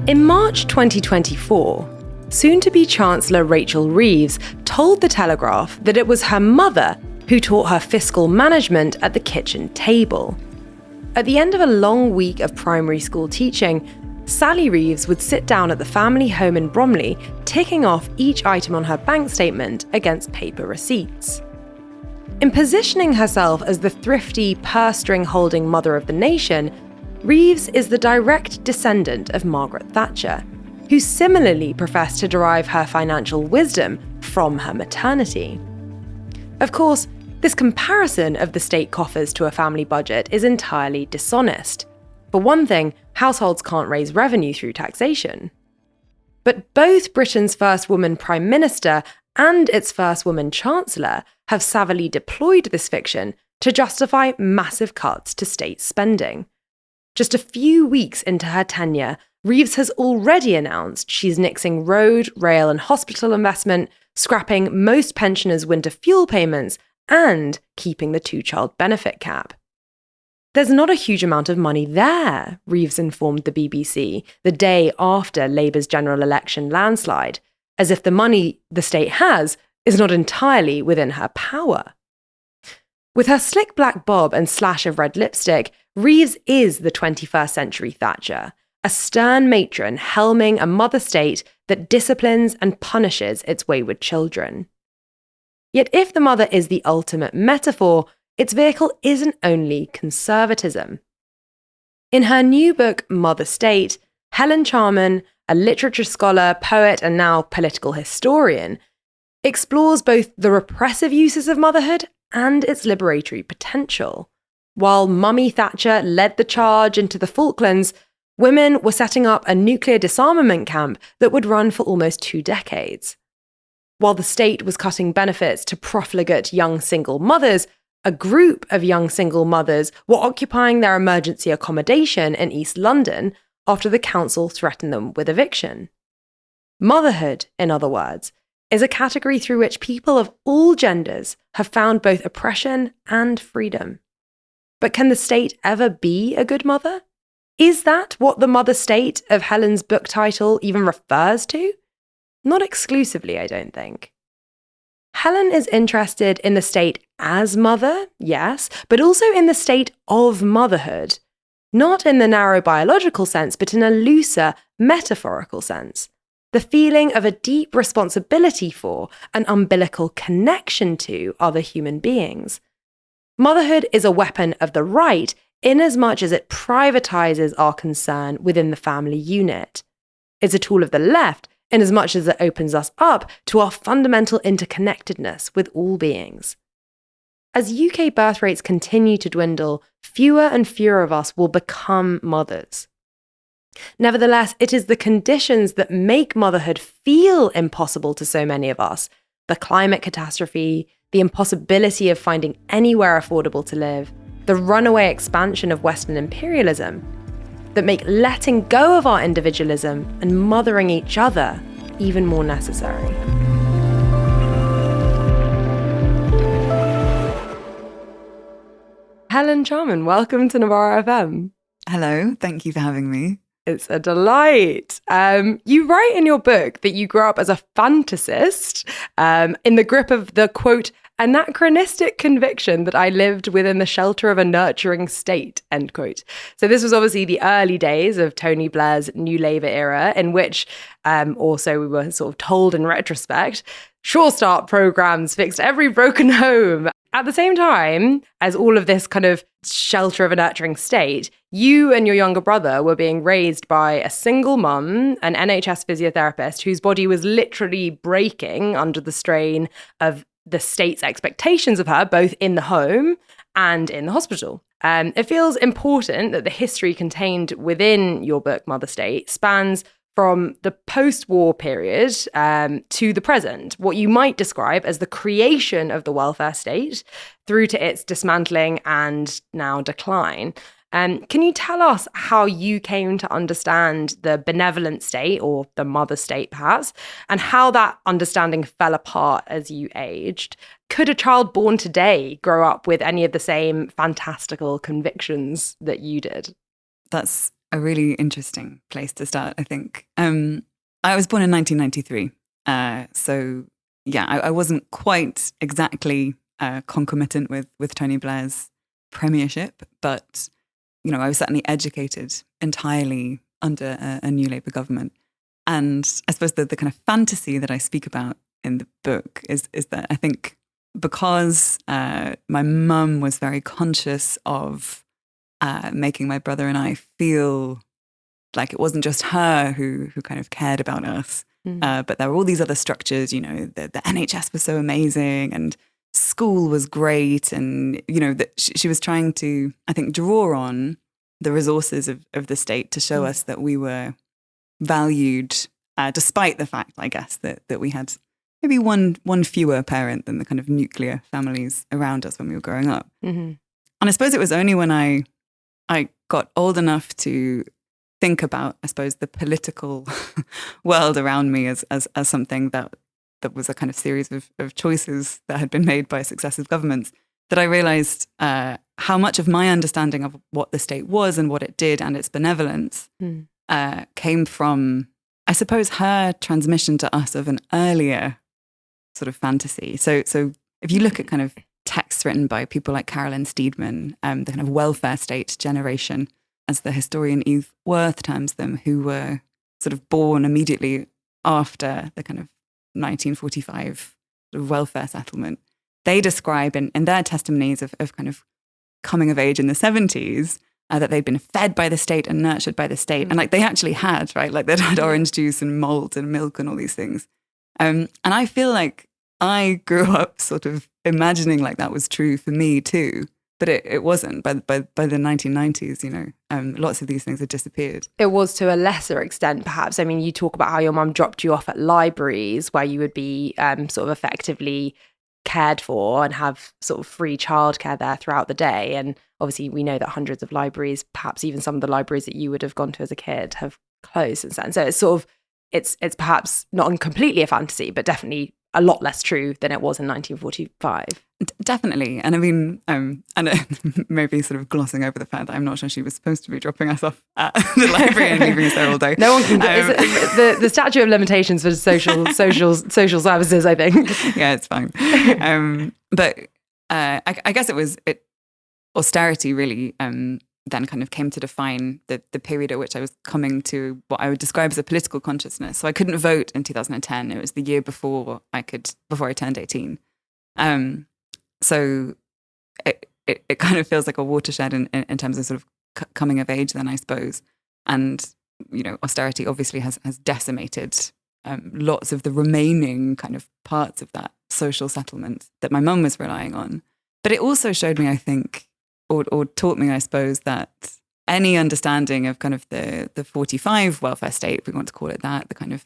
In March 2024, soon-to-be Chancellor Rachel Reeves told The Telegraph that it was her mother who taught her fiscal management at the kitchen table. At the end of a long week of primary school teaching, Sally Reeves would sit down at the family home in Bromley, ticking off each item on her bank statement against paper receipts. In positioning herself as the thrifty, purse-string-holding mother of the nation, Reeves is the direct descendant of Margaret Thatcher, who similarly professed to derive her financial wisdom from her maternity. Of course, this comparison of the state coffers to a family budget is entirely dishonest. For one thing, households can't raise revenue through taxation. But both Britain's first woman Prime Minister and its first woman Chancellor have savvily deployed this fiction to justify massive cuts to state spending. Just a few weeks into her tenure, Reeves has already announced she's nixing road, rail and hospital investment, scrapping most pensioners' winter fuel payments, and keeping the two-child benefit cap. There's not a huge amount of money there, Reeves informed the BBC the day after Labour's general election landslide, as if the money the state has is not entirely within her power. With her slick black bob and slash of red lipstick, Reeves is the 21st century Thatcher, a stern matron helming a mother state that disciplines and punishes its wayward children. Yet if the mother is the ultimate metaphor, its vehicle isn't only conservatism. In her new book, Mother State, Helen Charman, a literature scholar, poet, and now political historian, explores both the repressive uses of motherhood and its liberatory potential. While Mummy Thatcher led the charge into the Falklands, women were setting up a nuclear disarmament camp that would run for almost 2 decades. While the state was cutting benefits to profligate young single mothers, a group of young single mothers were occupying their emergency accommodation in East London after the council threatened them with eviction. Motherhood, in other words, is a category through which people of all genders have found both oppression and freedom. But can the state ever be a good mother? Is that what the mother state of Helen's book title even refers to? Not exclusively, I don't think. Helen is interested in the state as mother, yes, but also in the state of motherhood. Not in the narrow biological sense, but in a looser, metaphorical sense. The feeling of a deep responsibility for, an umbilical connection to other human beings. Motherhood is a weapon of the right inasmuch as it privatizes our concern within the family unit. It's a tool of the left inasmuch as it opens us up to our fundamental interconnectedness with all beings. As UK birth rates continue to dwindle, fewer and fewer of us will become mothers. Nevertheless, it is the conditions that make motherhood feel impossible to so many of us, the climate catastrophe, the impossibility of finding anywhere affordable to live, the runaway expansion of Western imperialism, that make letting go of our individualism and mothering each other even more necessary. Helen Charman, welcome to Novara FM. Hello, thank you for having me. It's a delight. You write in your book that you grew up as a fantasist in the grip of the, quote, anachronistic conviction that I lived within the shelter of a nurturing state, end quote. So this was obviously the early days of Tony Blair's New Labour era, in which also we were sort of told in retrospect, Sure Start programs fixed every broken home. At the same time as all of this kind of shelter of a nurturing state, you and your younger brother were being raised by a single mum, an NHS physiotherapist whose body was literally breaking under the strain of the state's expectations of her, both in the home and in the hospital. It feels important that the history contained within your book, Mother State, spans from the post-war period to the present, what you might describe as the creation of the welfare state through to its dismantling and now decline. Can you tell us how you came to understand the benevolent state, or the mother state perhaps, and how that understanding fell apart as you aged? Could a child born today grow up with any of the same fantastical convictions that you did? That's a really interesting place to start, I think. I was born in 1993. So, yeah, I wasn't quite exactly concomitant with Tony Blair's premiership, but, you know, I was certainly educated entirely under a new Labour government. And I suppose the kind of fantasy that I speak about in the book is that I think because my mum was very conscious of making my brother and I feel like it wasn't just her who kind of cared about us, but there were all these other structures, you know, the NHS was so amazing and school was great. And, you know, that she was trying to, I think, draw on the resources of the state to show us that we were valued, despite the fact, I guess, that we had maybe one fewer parent than the kind of nuclear families around us when we were growing up. And I suppose it was only when I got old enough to think about, I suppose, the political world around me as something that was a kind of series of choices that had been made by successive governments, that I realised how much of my understanding of what the state was and what it did and its benevolence came from, I suppose, her transmission to us of an earlier sort of fantasy. So if you look at kind of texts written by people like Carolyn Steedman, the kind of welfare state generation, as the historian Eve Worth terms them, who were sort of born immediately after the kind of 1945 sort of welfare settlement, they describe in their testimonies of kind of coming of age in the 70s that they'd been fed by the state and nurtured by the state. And like they actually had, right? Like they'd had orange juice and malt and milk and all these things. And I feel like I grew up sort of imagining like that was true for me too. But it wasn't. By the 1990s, you know, lots of these things had disappeared. It was to a lesser extent, perhaps. I mean, you talk about how your mum dropped you off at libraries where you would be sort of effectively cared for and have sort of free childcare there throughout the day. And obviously, we know that hundreds of libraries, perhaps even some of the libraries that you would have gone to as a kid, have closed since then. So it's sort of it's perhaps not completely a fantasy, but definitely a lot less true than it was in 1945. Definitely. And I mean, and maybe sort of glossing over the fact that I'm not sure she was supposed to be dropping us off at the library and leaving us there all day. No one can the statute of limitations for social services, I think. Yeah, it's fine. But I guess austerity really then kind of came to define the period at which I was coming to what I would describe as a political consciousness. So I couldn't vote in 2010. It was the year before I turned 18. So it kind of feels like a watershed in terms of sort of coming of age then, I suppose. And, you know, austerity obviously has decimated lots of the remaining kind of parts of that social settlement that my mum was relying on. But it also showed me, I think, or taught me, I suppose, that any understanding of kind of the 45 welfare state, if we want to call it that, the kind of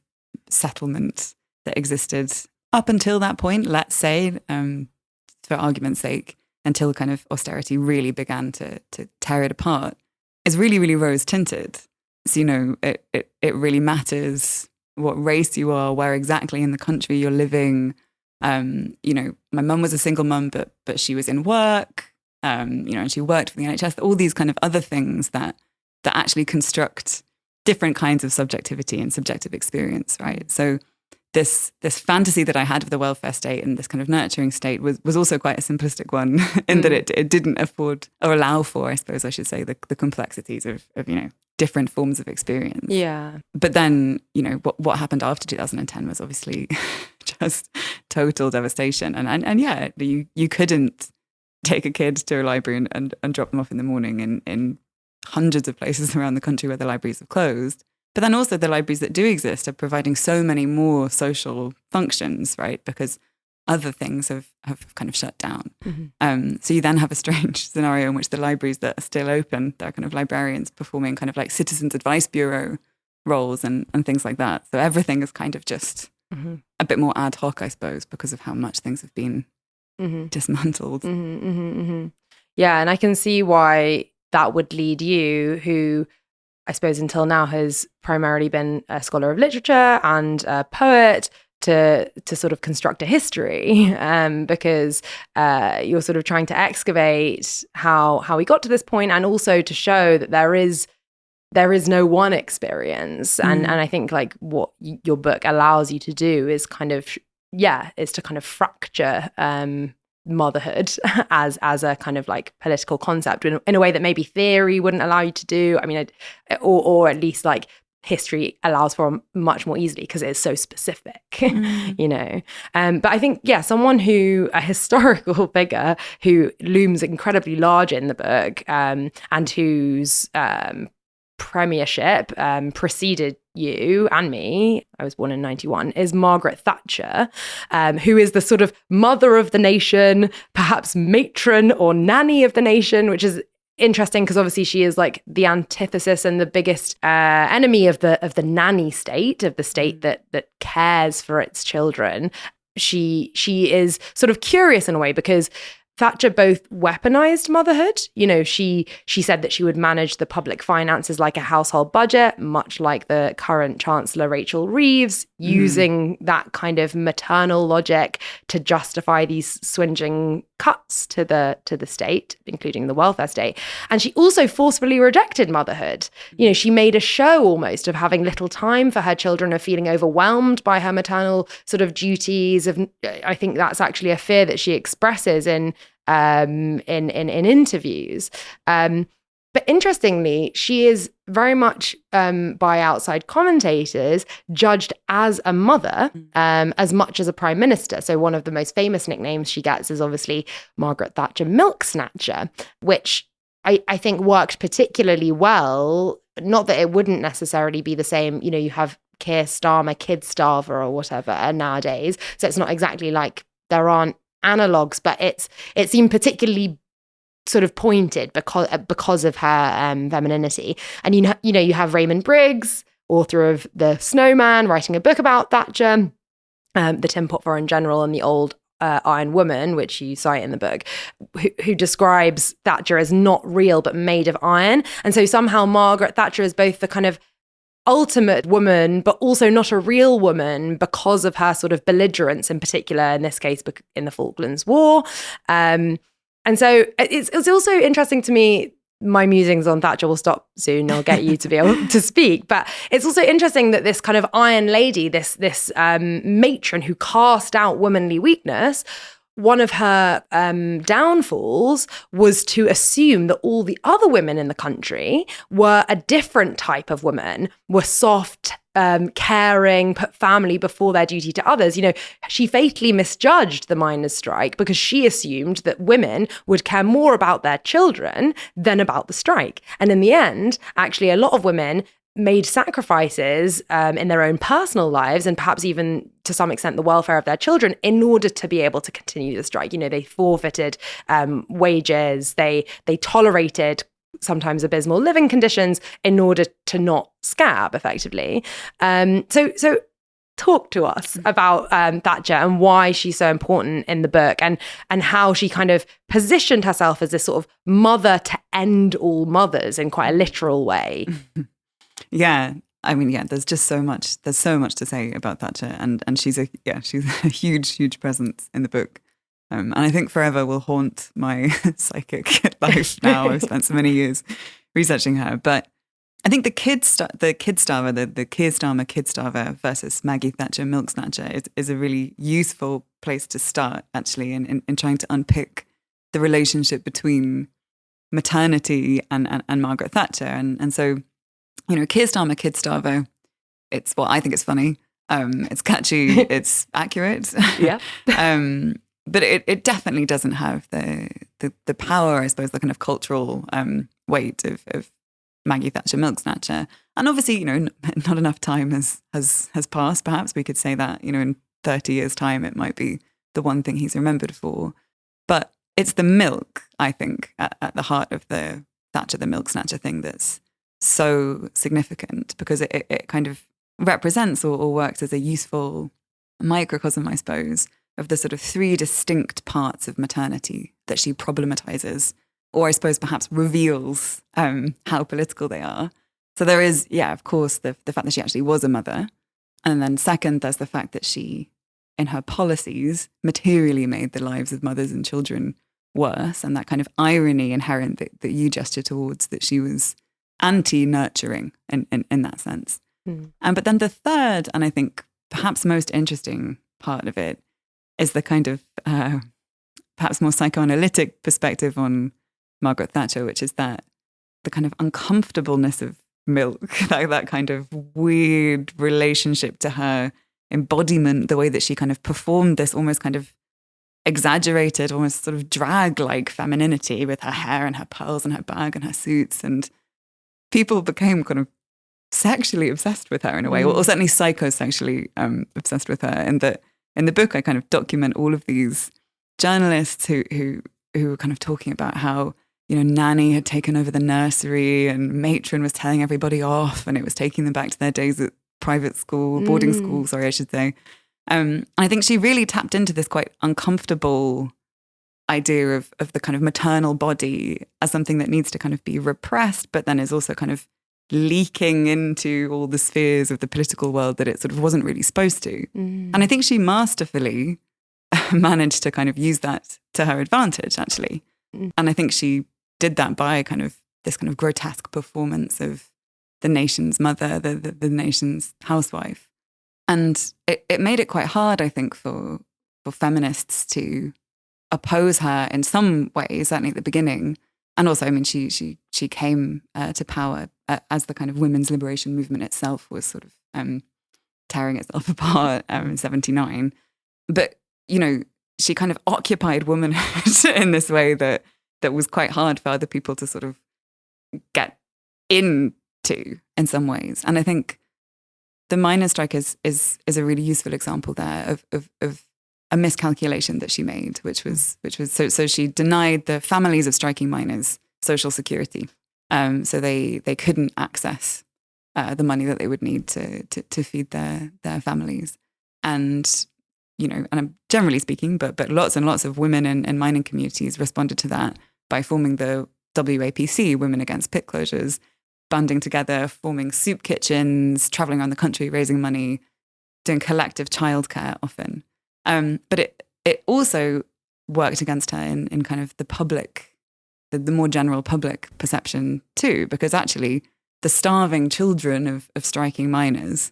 settlement that existed up until that point, let's say, for argument's sake, until kind of austerity really began to tear it apart, is really, really rose-tinted. So, you know, it really matters what race you are, where exactly in the country you're living. You know, my mum was a single mum, but she was in work. You know, and she worked for the NHS, all these kind of other things that actually construct different kinds of subjectivity and subjective experience, right? So this fantasy that I had of the welfare state and this kind of nurturing state was also quite a simplistic one in that it didn't afford or allow for, I suppose I should say, the complexities of, you know, different forms of experience. Yeah. But then, you know, what happened after 2010 was obviously just total devastation. And yeah, you couldn't take a kid to a library and drop them off in the morning in hundreds of places around the country where the libraries have closed. But then also the libraries that do exist are providing so many more social functions, right? Because other things have kind of shut down. So you then have a strange scenario in which the libraries that are still open, there are kind of librarians performing kind of like citizens advice bureau roles and things like that. So everything is kind of just a bit more ad hoc, I suppose, because of how much things have been dismantled. Yeah, and I can see why that would lead you, who I suppose until now has primarily been a scholar of literature and a poet, to sort of construct a history, because you're sort of trying to excavate how we got to this point, and also to show that there is there is no one experience. And I think like what your book allows you to do is kind of, is to kind of fracture motherhood as a kind of like political concept in a way that maybe theory wouldn't allow you to do. I mean, or at least like history allows for much more easily because it's so specific, you know. But I think, a historical figure who looms incredibly large in the book, and whose premiership preceded you and me, I was born in 91, is Margaret Thatcher, who is the sort of mother of the nation, perhaps matron or nanny of the nation, which is interesting because obviously she is like the antithesis and the biggest enemy of the nanny state, of the state that cares for its children. She is sort of curious in a way because Thatcher both weaponized motherhood. You know, she said that she would manage the public finances like a household budget, much like the current Chancellor Rachel Reeves, using that kind of maternal logic to justify these swinging cuts to the state, including the welfare state. And she also forcefully rejected motherhood. You know, she made a show almost of having little time for her children, of feeling overwhelmed by her maternal sort of duties. I think that's actually a fear that she expresses in interviews. But interestingly, she is very much by outside commentators judged as a mother, as much as a prime minister. So one of the most famous nicknames she gets is obviously Margaret Thatcher Milk Snatcher, which I think worked particularly well. Not that it wouldn't necessarily be the same, you know, you have Keir Starmer, Kid Starver or whatever nowadays. So it's not exactly like there aren't analogues, but it seemed particularly sort of pointed because of her femininity. And you have Raymond Briggs, author of The Snowman, writing a book about Thatcher, the Tin Pot Foreign General and the Old Iron Woman, which you cite in the book, who describes Thatcher as not real but made of iron. And so somehow Margaret Thatcher is both the kind of ultimate woman, but also not a real woman because of her sort of belligerence, in particular, in this case, in the Falklands War. And so it's also interesting to me, my musings on Thatcher will stop soon, I'll get you to be able to speak, but it's also interesting that this kind of iron lady, this matron who cast out womanly weakness, one of her downfalls was to assume that all the other women in the country were a different type of woman, were soft, caring, put family before their duty to others. You know, she fatally misjudged the miners' strike because she assumed that women would care more about their children than about the strike. And in the end, actually, a lot of women made sacrifices in their own personal lives and perhaps even to some extent the welfare of their children in order to be able to continue the strike. You know, they forfeited wages, they tolerated sometimes abysmal living conditions in order to not scab effectively. So talk to us about Thatcher and why she's so important in the book, and how she kind of positioned herself as this sort of mother to end all mothers in quite a literal way. Yeah, I mean, there's just so much. There's so much to say about Thatcher, and she's a huge presence in the book, and I think forever will haunt my psychic life. Now I've spent so many years researching her, but I think the Keir Starmer Kid Starver versus Maggie Thatcher Milk Snatcher is a really useful place to start, actually, in trying to unpick the relationship between maternity and Margaret Thatcher, and so. You know, Keir Starmer, Kid Starver, I think it's funny. It's catchy. It's accurate. Yeah. But it definitely doesn't have the power, I suppose, the kind of cultural weight of Maggie Thatcher Milk Snatcher. And obviously, you know, not enough time has passed. Perhaps we could say that, you know, in 30 years' time, it might be the one thing he's remembered for. But it's the milk, I think, at the heart of the Thatcher the Milk Snatcher thing that's so significant, because it kind of represents or works as a useful microcosm, I suppose, of the sort of three distinct parts of maternity that she problematizes, or I suppose perhaps reveals how political they are. So there is, of course, the fact that she actually was a mother. And then second, there's the fact that she, in her policies, materially made the lives of mothers and children worse, and that kind of irony inherent that you gesture towards, that she was anti-nurturing in that sense. But then the third, and I think perhaps most interesting part of it, is the kind of perhaps more psychoanalytic perspective on Margaret Thatcher, which is that the kind of uncomfortableness of milk, that kind of weird relationship to her embodiment, the way that she kind of performed this almost kind of exaggerated, almost sort of drag-like femininity with her hair and her pearls and her bag and her suits. And people became kind of sexually obsessed with her in a way, or certainly psychosexually obsessed with her. And in the book, I kind of document all of these journalists who were kind of talking about how, you know, Nanny had taken over the nursery and Matron was telling everybody off, and it was taking them back to their days at private school, boarding school, sorry, I should say. I think she really tapped into this quite uncomfortable idea of the kind of maternal body as something that needs to kind of be repressed, but then is also kind of leaking into all the spheres of the political world that it sort of wasn't really supposed to. And I think she masterfully managed to kind of use that to her advantage, actually. And I think she did that by kind of this kind of grotesque performance of the nation's mother, the nation's housewife. And it made it quite hard, I think, for feminists to oppose her in some ways, certainly at the beginning. And also, I mean, she came to power as the kind of women's liberation movement itself was sort of tearing itself apart in 79. But, you know, she kind of occupied womanhood in this way that was quite hard for other people to sort of get into in some ways. And I think the miners' strike is a really useful example there of a miscalculation that she made, which was so she denied the families of striking miners social security, so they couldn't access the money that they would need to feed their families. And you know, and I'm generally speaking, but lots and lots of women in mining communities responded to that by forming the WAPC, Women Against Pit Closures, banding together, forming soup kitchens, traveling around the country, raising money, doing collective childcare often. But it also worked against her in kind of the public, the more general public perception too, because actually the starving children of striking miners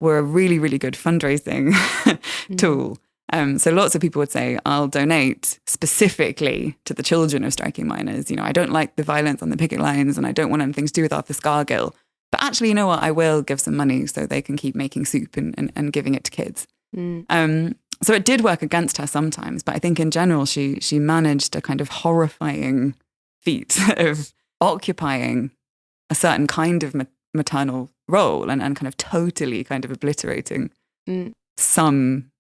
were a really, really good fundraising tool. So lots of people would say, I'll donate specifically to the children of striking miners. You know, I don't like the violence on the picket lines and I don't want anything to do with Arthur Scargill. But actually, you know what? I will give some money so they can keep making soup and giving it to kids. So it did work against her sometimes. But I think in general, she managed a kind of horrifying feat of occupying a certain kind of maternal role and kind of totally kind of obliterating some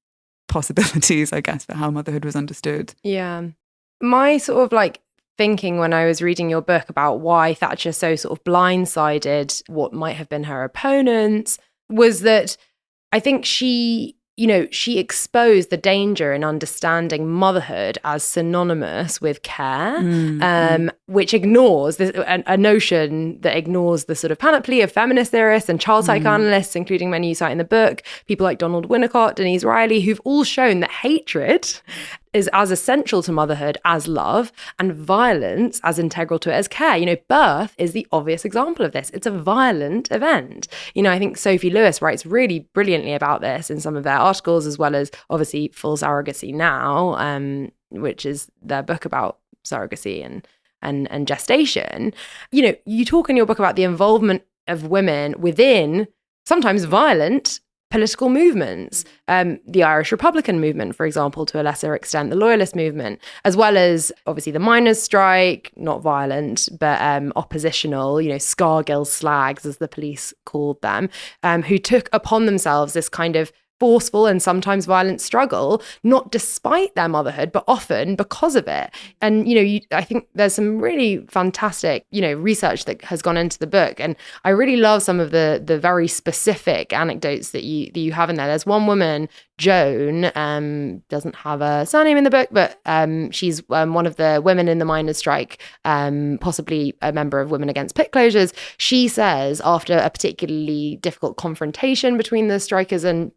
possibilities, I guess, for how motherhood was understood. Yeah. My sort of like thinking when I was reading your book about why Thatcher so sort of blindsided what might have been her opponents was that I think she exposed the danger in understanding motherhood as synonymous with care, which ignores a notion that ignores the sort of panoply of feminist theorists and child psychoanalysts, including many you cite in the book, people like Donald Winnicott, Denise Riley, who've all shown that hatred is as essential to motherhood as love, and violence as integral to it as care. You know, birth is the obvious example of this. It's a violent event. You know, I think Sophie Lewis writes really brilliantly about this in some of their articles, as well as obviously Full Surrogacy Now, which is their book about surrogacy and gestation. You know, you talk in your book about the involvement of women within sometimes violent political movements, the Irish Republican movement, for example, to a lesser extent, the Loyalist movement, as well as obviously the miners' strike, not violent, but oppositional, you know, Scargill slags, as the police called them, who took upon themselves this kind of forceful and sometimes violent struggle, not despite their motherhood, but often because of it. And, you know, I think there's some really fantastic, you know, research that has gone into the book. And I really love some of the very specific anecdotes that you have in there. There's one woman, Joan, doesn't have a surname in the book, but she's one of the women in the miners' strike, possibly a member of Women Against Pit Closures. She says, after a particularly difficult confrontation between the strikers and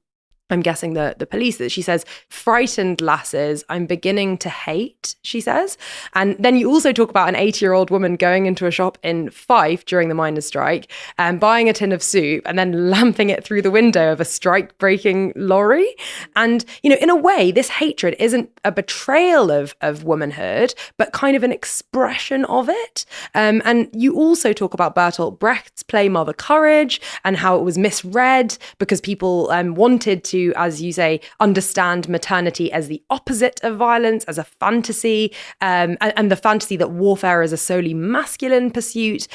I'm guessing the police, that she says, frightened lasses, I'm beginning to hate, she says. And then you also talk about an 80-year-old woman going into a shop in Fife during the miners' strike and buying a tin of soup and then lamping it through the window of a strike-breaking lorry. And, in a way, this hatred isn't a betrayal of womanhood, but kind of an expression of it. And you also talk about Bertolt Brecht's play Mother Courage and how it was misread because people wanted to, as you say, understand maternity as the opposite of violence, as a fantasy, and the fantasy that warfare is a solely masculine pursuit.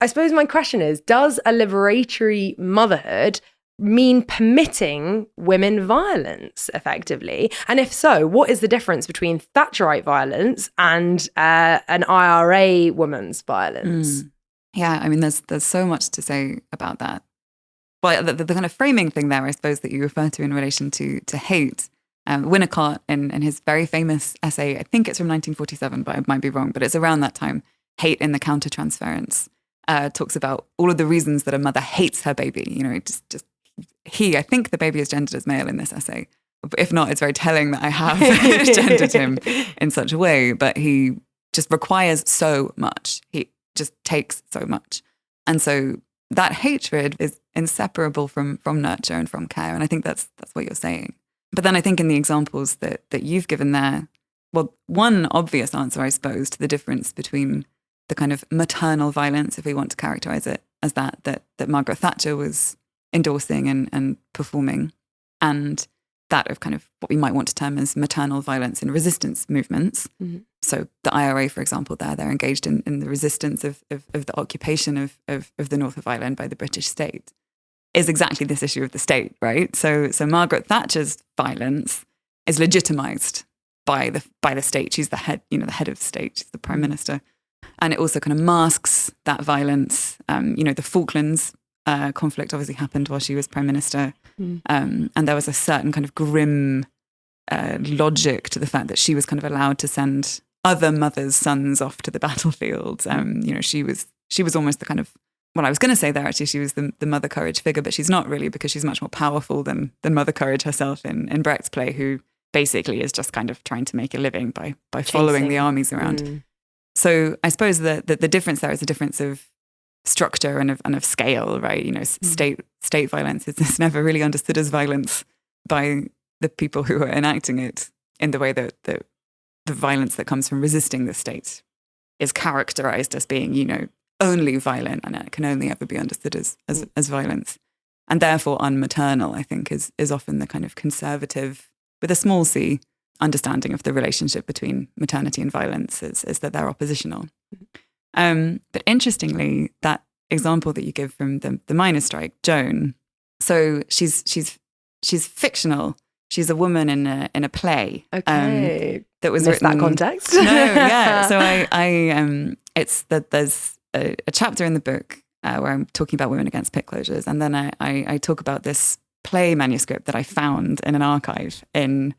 I suppose my question is, does a liberatory motherhood mean permitting women violence effectively? And if so, what is the difference between Thatcherite violence and an IRA woman's violence? Yeah, I mean, there's so much to say about that. Well, the kind of framing thing there, I suppose, that you refer to in relation to hate. Winnicott, in his very famous essay, I think it's from 1947, but I might be wrong, but it's around that time, Hate in the Countertransference, talks about all of the reasons that a mother hates her baby. I think the baby is gendered as male in this essay. If not, it's very telling that I have gendered him in such a way, but he just requires so much. He just takes so much. And so that hatred is inseparable from nurture and from care. And I think that's what you're saying. But then I think in the examples that you've given there, well, one obvious answer, I suppose, to the difference between the kind of maternal violence, if we want to characterize it as that Margaret Thatcher was endorsing and performing, and that of kind of what we might want to term as maternal violence in resistance movements. Mm-hmm. So the IRA, for example, they're engaged in the resistance of the occupation of the north of Ireland by the British state, is exactly this issue of the state, right? So Margaret Thatcher's violence is legitimised by the state. She's the head, the head of the state. She's the prime minister, and it also kind of masks that violence. The Falklands conflict obviously happened while she was prime minister, and there was a certain kind of grim logic to the fact that she was kind of allowed to send other mothers' sons off to the battlefield. She was almost the kind of, well, I was going to say there actually she was the Mother Courage figure, but she's not really, because she's much more powerful than Mother Courage herself in Brecht's play, who basically is just kind of trying to make a living by following the armies around. So I suppose the difference there is a difference of structure and of scale, right? State violence is never really understood as violence by the people who are enacting it in the way that the violence that comes from resisting the state is characterized as being, only violent, and it can only ever be understood as violence. And therefore unmaternal, I think, is often the kind of conservative, with a small c, understanding of the relationship between maternity and violence is that they're oppositional. But interestingly, that example that you give from the miners' strike, Joan, so she's fictional. She's a woman in a play. Okay. That was Missed written. that context. No, yeah. So it's that there's a chapter in the book where I'm talking about women against pit closures, and then I talk about this play manuscript that I found in an archive in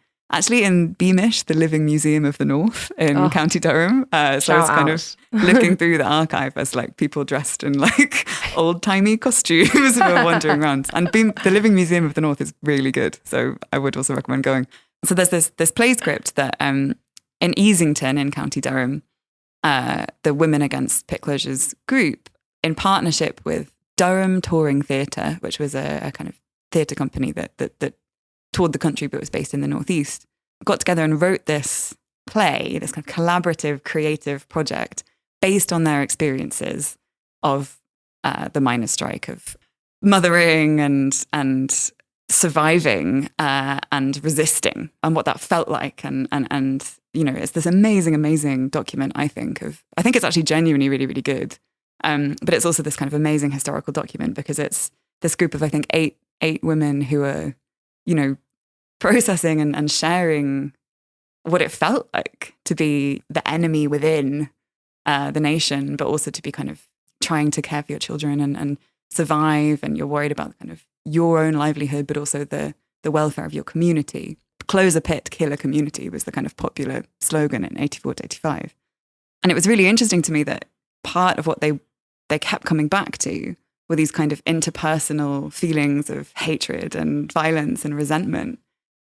Beamish, the Living Museum of the North in County Durham. So I was kind of looking through the archive as like people dressed in like old-timey costumes who were wandering around. And the Living Museum of the North is really good. So I would also recommend going. So there's this play script that in Easington in County Durham, the Women Against Pit Closures group, in partnership with Durham Touring Theatre, which was a kind of theatre company that toured the country but was based in the Northeast, got together and wrote this play, this kind of collaborative, creative project based on their experiences of the miners' strike, of mothering and surviving and resisting, and what that felt like. And it's this amazing document, I think it's actually genuinely really, really good. But it's also this kind of amazing historical document because it's this group of, I think, eight women who are, processing and sharing what it felt like to be the enemy within the nation, but also to be kind of trying to care for your children and survive, and you're worried about kind of your own livelihood, but also the welfare of your community. Close a pit, kill a community was the kind of popular slogan in 84 to 85. And it was really interesting to me that part of what they kept coming back to were these kind of interpersonal feelings of hatred and violence and resentment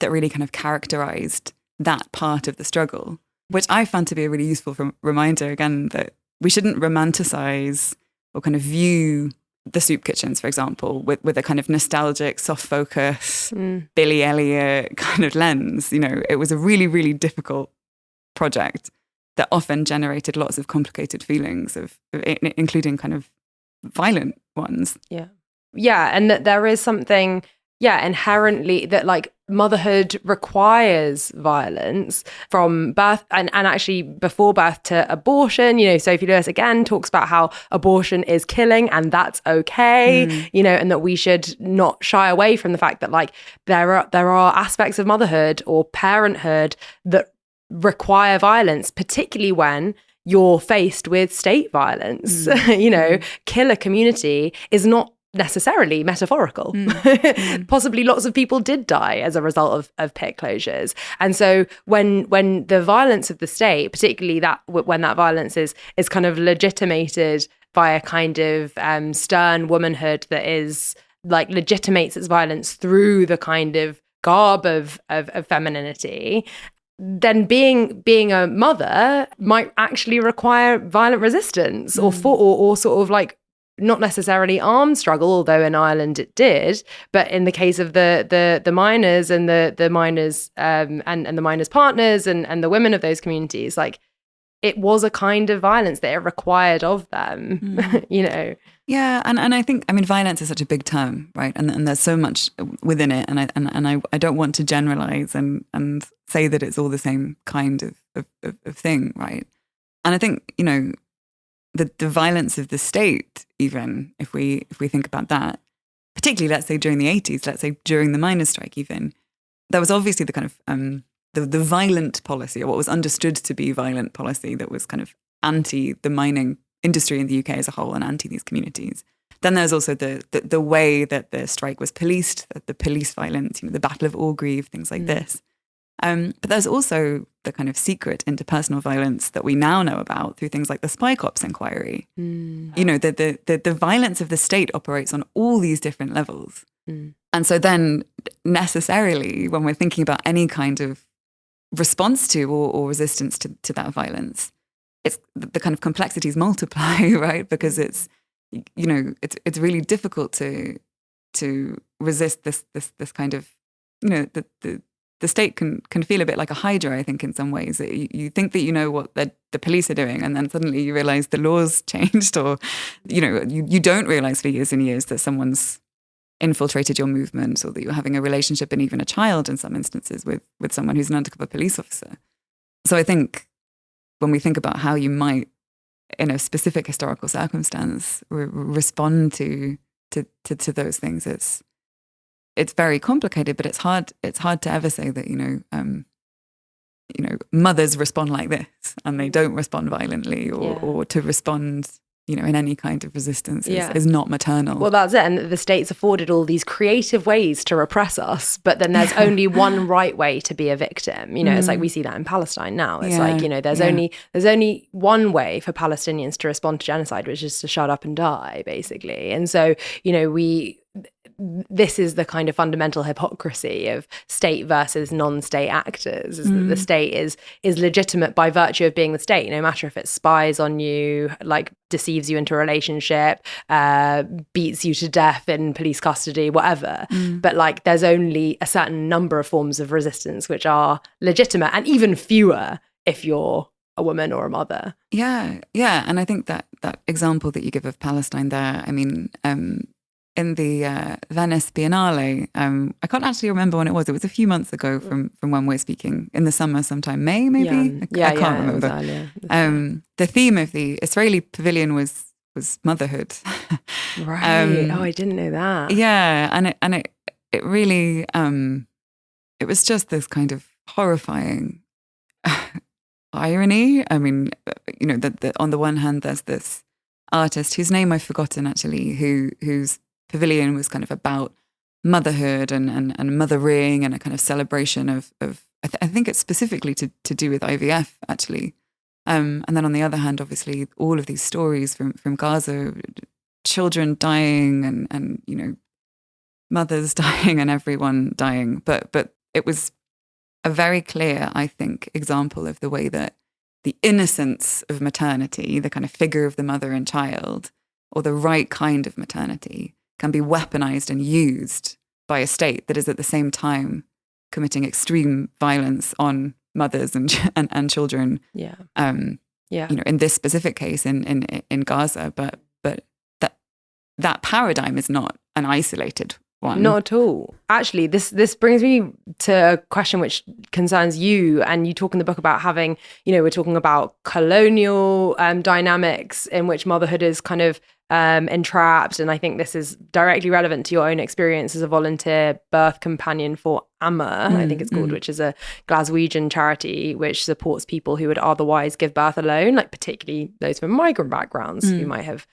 that really kind of characterized that part of the struggle, which I found to be a really useful reminder, again, that we shouldn't romanticize or kind of view the soup kitchens, for example, with a kind of nostalgic, soft focus, Billy Elliot kind of lens. You know, it was a really, really difficult project that often generated lots of complicated feelings, including kind of violent ones. Yeah, and that there is something, inherently that like motherhood requires violence from birth and actually before birth to abortion. You know, Sophie Lewis again talks about how abortion is killing and that's okay, you know, and that we should not shy away from the fact that like there are aspects of motherhood or parenthood that require violence, particularly when you're faced with state violence. You know, kill a community is not necessarily metaphorical. Possibly lots of people did die as a result of pit closures. And so when the violence of the state, particularly that when that violence is kind of legitimated by a kind of stern womanhood that is like legitimates its violence through the kind of garb of femininity, then being a mother might actually require violent resistance or sort of like not necessarily armed struggle, although in Ireland it did, but in the case of the miners and the miners and the miners' partners and the women of those communities, like it was a kind of violence that it required of them, you know. Yeah, and I think, I mean, violence is such a big term, right? And there's so much within it, and I don't want to generalize and say that it's all the same kind of thing, right? And I think, you know, the violence of the state, even if we think about that, particularly let's say during the 80s, let's say during the miners' strike, even there was obviously the kind of the violent policy, or what was understood to be violent policy, that was kind of anti the mining industry in the UK as a whole and anti these communities. Then there's also the way that the strike was policed, the police violence, you know, the Battle of Orgreave, things like this. But there's also the kind of secret interpersonal violence that we now know about through things like the Spy Cops inquiry. You know, the violence of the state operates on all these different levels. And so then necessarily when we're thinking about any kind of response to or resistance to that violence, it's the kind of complexities multiply, right? Because it's, you know, it's really difficult to resist this kind of, you know, the state can feel a bit like a hydra, I think, in some ways. You think that you know what the police are doing, and then suddenly you realize the law's changed, or, you know, you don't realize for years and years that someone's infiltrated your movement, or that you're having a relationship, and even a child in some instances, with someone who's an undercover police officer. So I think when we think about how you might, in a specific historical circumstance, respond to those things, it's very complicated, but it's hard to ever say that, you know, mothers respond like this and they don't respond violently, or to respond, you know, in any kind of resistance is not maternal. Well, that's it. And the state's afforded all these creative ways to repress us, but then there's only one right way to be a victim. You know, it's like we see that in Palestine now. It's like, you know, there's only one way for Palestinians to respond to genocide, which is to shut up and die, basically. And so, you know, this is the kind of fundamental hypocrisy of state versus non-state actors, is that the state is legitimate by virtue of being the state, no matter if it spies on you, like deceives you into a relationship, beats you to death in police custody, whatever. But like there's only a certain number of forms of resistance which are legitimate, and even fewer if you're a woman or a mother. Yeah. And I think that example that you give of Palestine there, I mean, in the Venice Biennale, I can't actually remember when it was. It was a few months ago from when we're speaking, in the summer sometime, May maybe? I can't remember. The theme of the Israeli pavilion was motherhood. Right. I didn't know that. Yeah, and it really, it was just this kind of horrifying irony. I mean, you know, that on the one hand, there's this artist whose name I've forgotten actually, whose pavilion was kind of about motherhood and mothering, and a kind of celebration of I think it's specifically to do with IVF actually. And then on the other hand, obviously, all of these stories from Gaza children dying and mothers dying and everyone dying. But it was a very clear, I think, example of the way that the innocence of maternity, the kind of figure of the mother and child, or the right kind of maternity, can be weaponized and used by a state that is at the same time committing extreme violence on mothers and children. Yeah. In this specific case in Gaza, but that paradigm is not an isolated one. Not at all. Actually, this brings me to a question which concerns you, and you talk in the book about having, we're talking about colonial dynamics in which motherhood is kind of entrapped, and I think this is directly relevant to your own experience as a volunteer birth companion for Amma, I think it's called, which is a Glaswegian charity which supports people who would otherwise give birth alone, like particularly those from migrant backgrounds who might have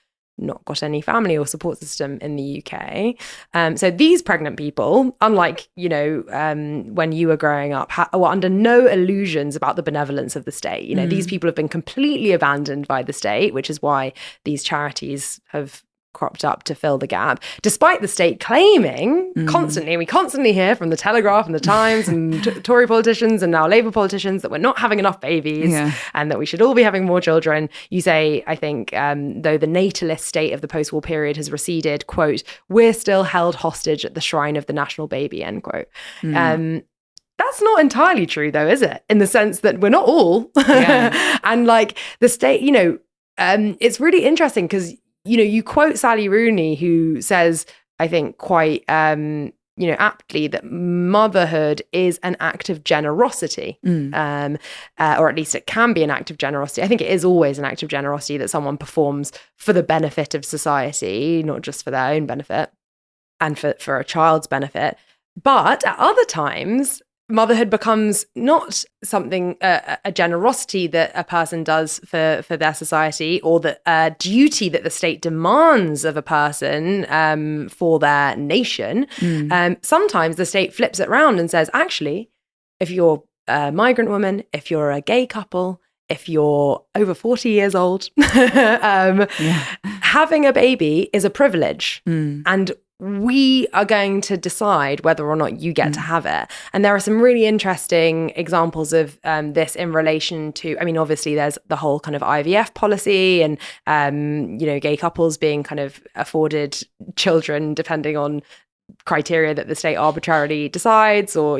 not got any family or support system in the UK. So these pregnant people, unlike, when you were growing up, were under no illusions about the benevolence of the state. These people have been completely abandoned by the state, which is why these charities have cropped up to fill the gap, despite the state claiming constantly, we constantly hear from the Telegraph and the Times and Tory politicians and now Labour politicians that we're not having enough babies and that we should all be having more children. You say, I think, though the natalist state of the post-war period has receded, quote, we're still held hostage at the shrine of the national baby, end quote. That's not entirely true though, is it? In the sense that we're not all. And like the state, it's really interesting because you quote Sally Rooney, who says, I think quite, aptly, that motherhood is an act of generosity, or at least it can be an act of generosity. I think it is always an act of generosity that someone performs for the benefit of society, not just for their own benefit and for a child's benefit. But at other times, motherhood becomes not something, a generosity that a person does for their society, or a duty that the state demands of a person for their nation. Sometimes the state flips it around and says, actually, if you're a migrant woman, if you're a gay couple, if you're over 40 years old, having a baby is a privilege. And we are going to decide whether or not you get to have it. And there are some really interesting examples of this in relation to, obviously there's the whole kind of IVF policy and, gay couples being kind of afforded children depending on criteria that the state arbitrarily decides, or,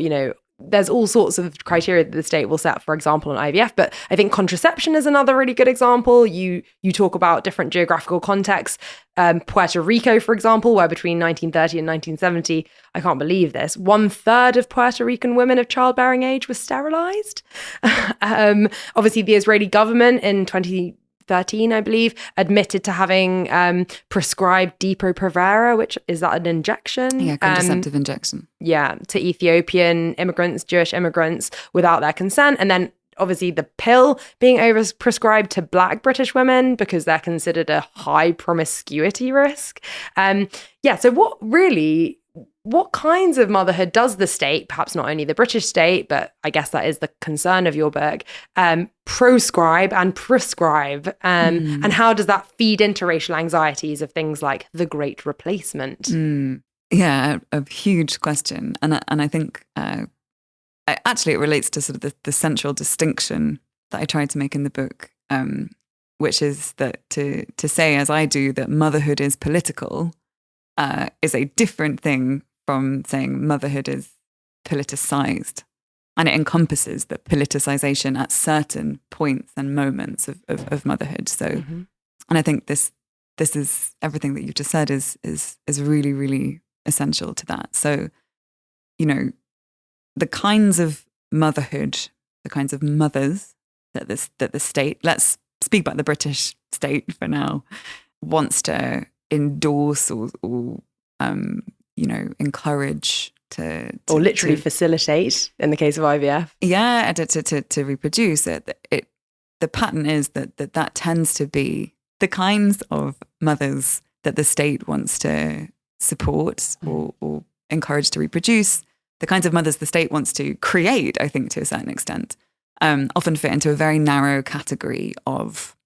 there's all sorts of criteria that the state will set, for example, on IVF. But I think contraception is another really good example. You talk about different geographical contexts. Puerto Rico, for example, where between 1930 and 1970, I can't believe this, 1/3 of Puerto Rican women of childbearing age were sterilized. Obviously, the Israeli government in 2013, I believe, admitted to having prescribed Depo-Provera, which is that an injection? Yeah, contraceptive injection. Yeah, to Ethiopian immigrants, Jewish immigrants, without their consent. And then obviously the pill being overprescribed to Black British women because they're considered a high promiscuity risk. So what kinds of motherhood does the state, perhaps not only the British state, but I guess that is the concern of your book, proscribe and prescribe? And how does that feed into racial anxieties of things like the Great Replacement? Yeah, a huge question. And I think actually it relates to sort of the central distinction that I tried to make in the book, which is that to say, as I do, that motherhood is political is a different thing from saying motherhood is politicized. And it encompasses the politicization at certain points and moments of motherhood. So, and I think this is everything that you just said is really, really essential to that. So, the kinds of motherhood, the kinds of mothers that the state, let's speak about the British state for now, wants to endorse or encourage to or literally facilitate in the case of IVF. Yeah, to reproduce it. The pattern is that tends to be the kinds of mothers that the state wants to support or encourage to reproduce. The kinds of mothers the state wants to create, I think, to a certain extent, often fit into a very narrow category of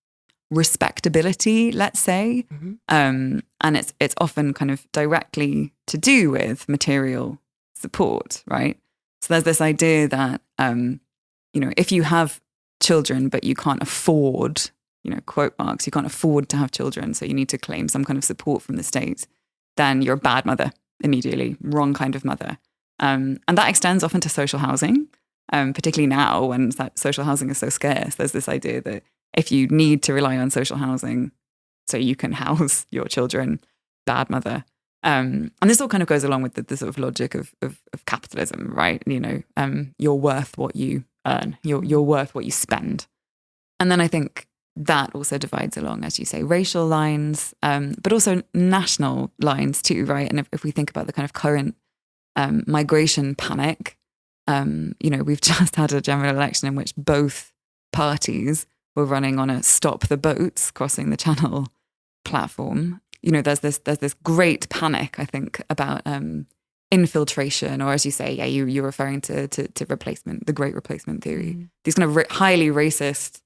respectability, let's say. And it's often kind of directly to do with material support, right? So there's this idea that, if you have children, but you can't afford, quote marks, you can't afford to have children, so you need to claim some kind of support from the state, then you're a bad mother immediately, wrong kind of mother. And that extends often to social housing, particularly now when that social housing is so scarce. There's this idea that if you need to rely on social housing so you can house your children, bad mother. And this all kind of goes along with the sort of logic of capitalism, right? You're worth what you earn. You're worth what you spend. And then I think that also divides along, as you say, racial lines, but also national lines too, right? And if we think about the kind of current migration panic, we've just had a general election in which both parties were running on a stop the boats crossing the channel platform. There's this great panic, I think, about infiltration, or as you say, you're referring to replacement, the great replacement theory. These kind of highly racist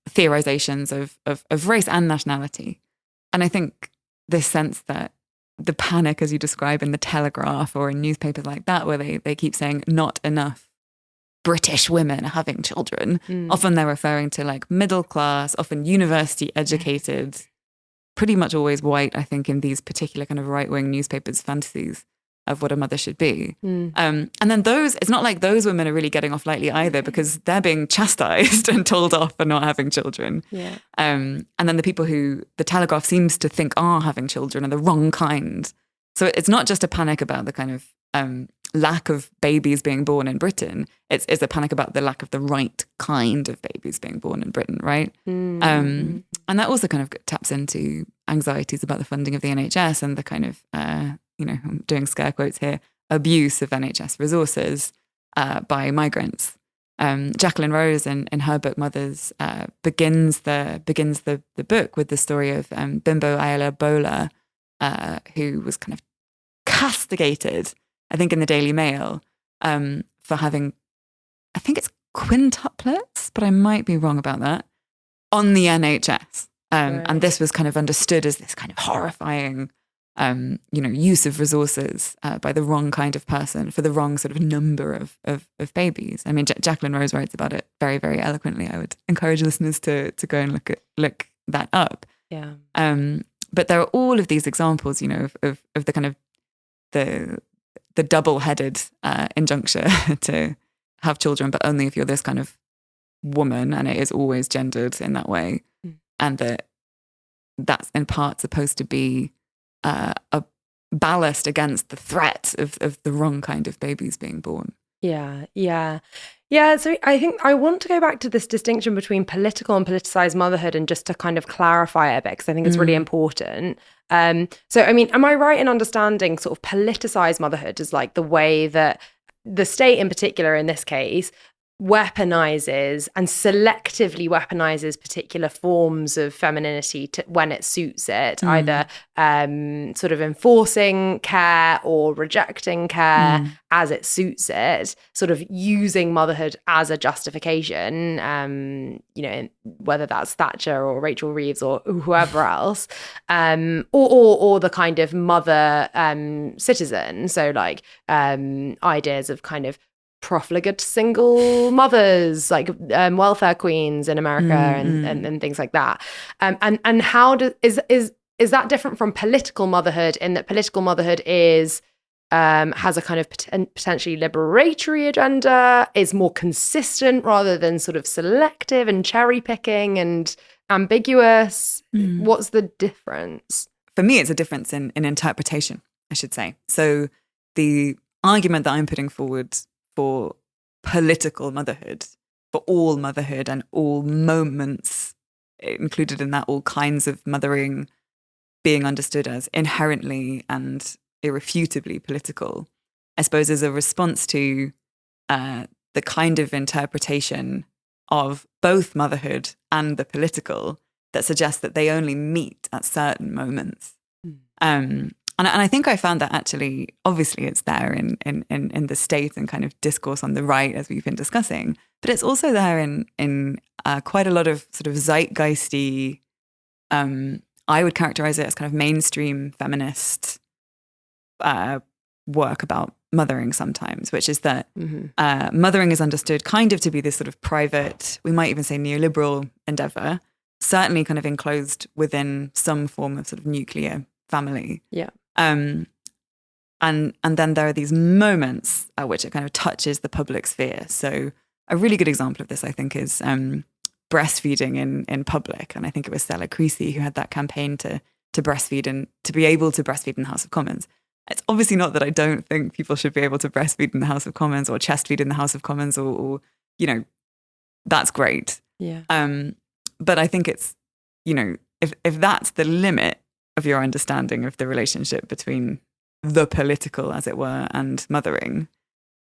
theorizations of race and nationality. And I think this sense that the panic, as you describe in the Telegraph or in newspapers like that, where they keep saying not enough British women having children, often they're referring to like middle class, often university educated, pretty much always white, I think, in these particular kind of right-wing newspapers' fantasies of what a mother should be. And then it's not like those women are really getting off lightly either, because they're being chastised and told off for not having children. Yeah. And then the people who the Telegraph seems to think are having children are the wrong kind. So it's not just a panic about the kind of lack of babies being born in Britain. It's a panic about the lack of the right kind of babies being born in Britain, right? And that also kind of taps into anxieties about the funding of the NHS and the kind of, I'm doing scare quotes here, abuse of NHS resources by migrants. Jacqueline Rose in her book Mothers begins the book with the story of Bimbo Ayala Bola, who was kind of castigated, I think, in the Daily Mail for having, I think it's quintuplets, but I might be wrong about that, on the NHS. Right. And this was kind of understood as this kind of horrifying, use of resources by the wrong kind of person for the wrong sort of number of babies. I mean, Jacqueline Rose writes about it very, very eloquently. I would encourage listeners to go and look that up. Yeah. But there are all of these examples, of the kind of the double-headed injunction to have children, but only if you're this kind of woman, and it is always gendered in that way, and that's in part supposed to be a ballast against the threat of the wrong kind of babies being born. Yeah. So I think I want to go back to this distinction between political and politicized motherhood, and just to kind of clarify it a bit, because I think it's really important. So, I mean, am I right in understanding sort of politicized motherhood as like the way that the state in particular, in this case, weaponizes and selectively weaponizes particular forms of femininity when it suits it, either sort of enforcing care or rejecting care as it suits it, sort of using motherhood as a justification, whether that's Thatcher or Rachel Reeves or whoever else, or the kind of mother citizen. So like ideas of kind of profligate single mothers, like welfare queens in America and things like that. And how is that different from political motherhood, in that political motherhood is has a kind of potentially liberatory agenda, is more consistent rather than sort of selective and cherry picking and ambiguous? What's the difference? For me, it's a difference in interpretation, I should say. So the argument that I'm putting forward for political motherhood, for all motherhood and all moments included in that, all kinds of mothering being understood as inherently and irrefutably political, I suppose is a response to the kind of interpretation of both motherhood and the political that suggests that they only meet at certain moments. And And I think I found that actually, obviously it's there in the state and kind of discourse on the right, as we've been discussing, but it's also there in quite a lot of sort of zeitgeisty, I would characterize it as kind of mainstream feminist work about mothering sometimes, which is that mothering is understood kind of to be this sort of private, we might even say neoliberal endeavor, certainly kind of enclosed within some form of sort of nuclear family. Yeah. And then there are these moments at which it kind of touches the public sphere. So a really good example of this, I think, is breastfeeding in public. And I think it was Stella Creasy who had that campaign to breastfeed and to be able to breastfeed in the House of Commons. It's obviously not that I don't think people should be able to breastfeed in the House of Commons or chest feed in the House of Commons or you know, that's great. Yeah. But I think it's, you know, if that's the limit of your understanding of the relationship between the political, as it were, and mothering,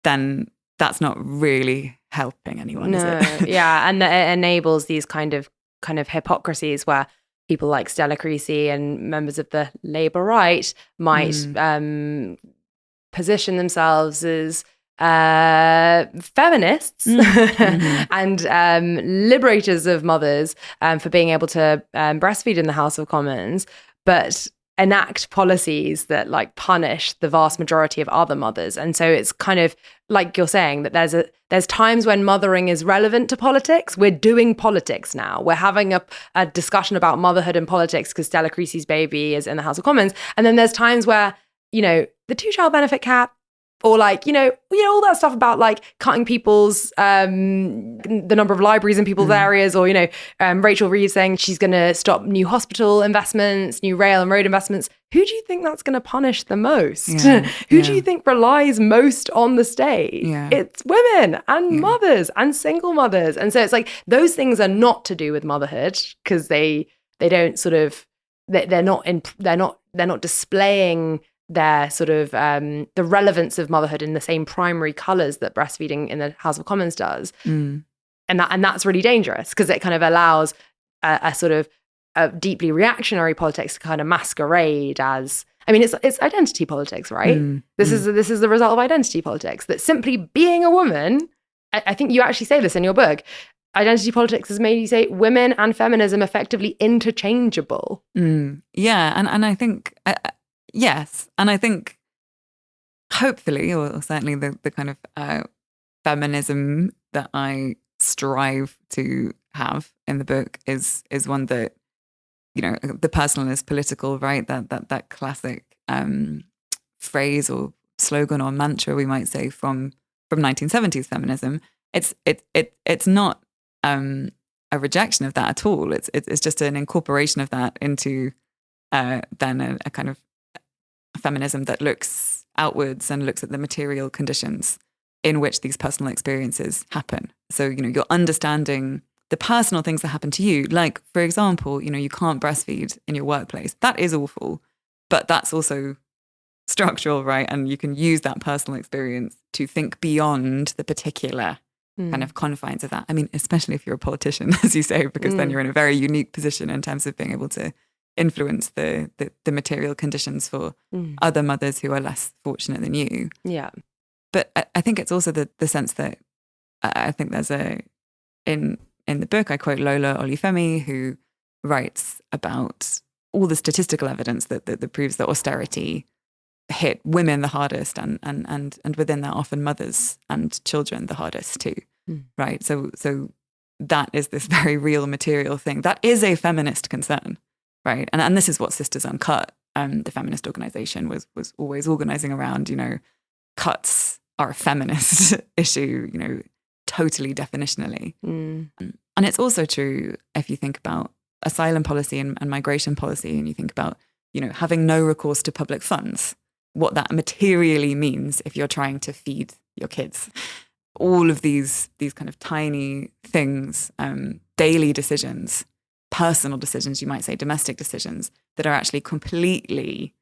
then that's not really helping anyone, is it? Yeah, and it enables these kind of hypocrisies where people like Stella Creasy and members of the Labour right might position themselves as feminists and liberators of mothers for being able to breastfeed in the House of Commons, but enact policies that like punish the vast majority of other mothers. And so it's kind of like you're saying that there's times when mothering is relevant to politics. We're doing politics now. We're having a discussion about motherhood and politics because Stella Creasy's baby is in the House of Commons. And then there's times where, you know, the 2-child benefit cap, or like, you know, all that stuff about like cutting people's, the number of libraries in people's areas, or, you know, Rachel Reeves saying she's going to stop new hospital investments, new rail and road investments. Who do you think that's going to punish the most? Who do you think relies most on the state? It's women and mothers and single mothers. And so it's like, those things are not to do with motherhood because they don't sort of, they're not displaying their sort of the relevance of motherhood in the same primary colours that breastfeeding in the House of Commons does. And that's really dangerous because it kind of allows a sort of a deeply reactionary politics to kind of masquerade as, I mean, it's identity politics, right? This is the result of identity politics, that simply being a woman, I think you actually say this in your book, identity politics has made you say women and feminism effectively interchangeable. Yeah, and I think... yes. And I think hopefully, or certainly the kind of feminism that I strive to have in the book is one that, you know, the personal is political, right? That classic phrase or slogan or mantra, we might say, from 1970s feminism. It's not a rejection of that at all. It's just an incorporation of that into then a kind of feminism that looks outwards and looks at the material conditions in which these personal experiences happen. So, you know, you're understanding the personal things that happen to you. Like, for example, you know, you can't breastfeed in your workplace. That is awful, but that's also structural, right? And you can use that personal experience to think beyond the particular kind of confines of that. I mean, especially if you're a politician, as you say, because then you're in a very unique position in terms of being able to influence the material conditions for other mothers who are less fortunate than you. Yeah. But I think it's also the sense that I think there's in the book, I quote Lola Olufemi, who writes about all the statistical evidence that proves that austerity hit women the hardest and within that often mothers and children the hardest too. Right. So that is this very real material thing. That is a feminist concern. Right. And this is what Sisters Uncut, the feminist organization, was always organizing around, you know, cuts are a feminist issue, you know, totally definitionally. And it's also true if you think about asylum policy and migration policy, and you think about, you know, having no recourse to public funds, what that materially means if you're trying to feed your kids. All of these kind of tiny things, daily decisions, personal decisions, you might say, domestic decisions, that are actually completely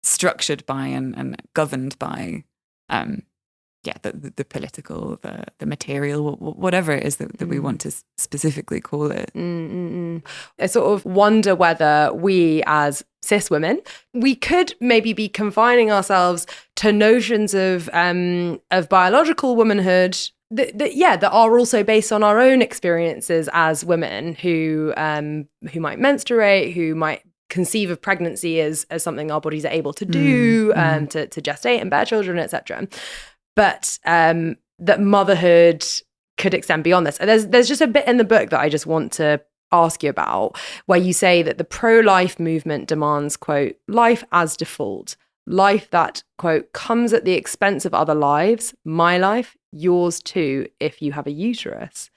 structured by and governed by the political, the material, whatever it is that we want to specifically call it. I sort of wonder whether we as cis women, we could maybe be confining ourselves to notions of biological womanhood that are also based on our own experiences as women who might menstruate, who might conceive of pregnancy as something our bodies are able to do, to gestate and bear children, etc. But that motherhood could extend beyond this. And there's just a bit in the book that I just want to ask you about, where you say that the pro-life movement demands, quote, life as default, life that, quote, comes at the expense of other lives, my life, yours too, if you have a uterus.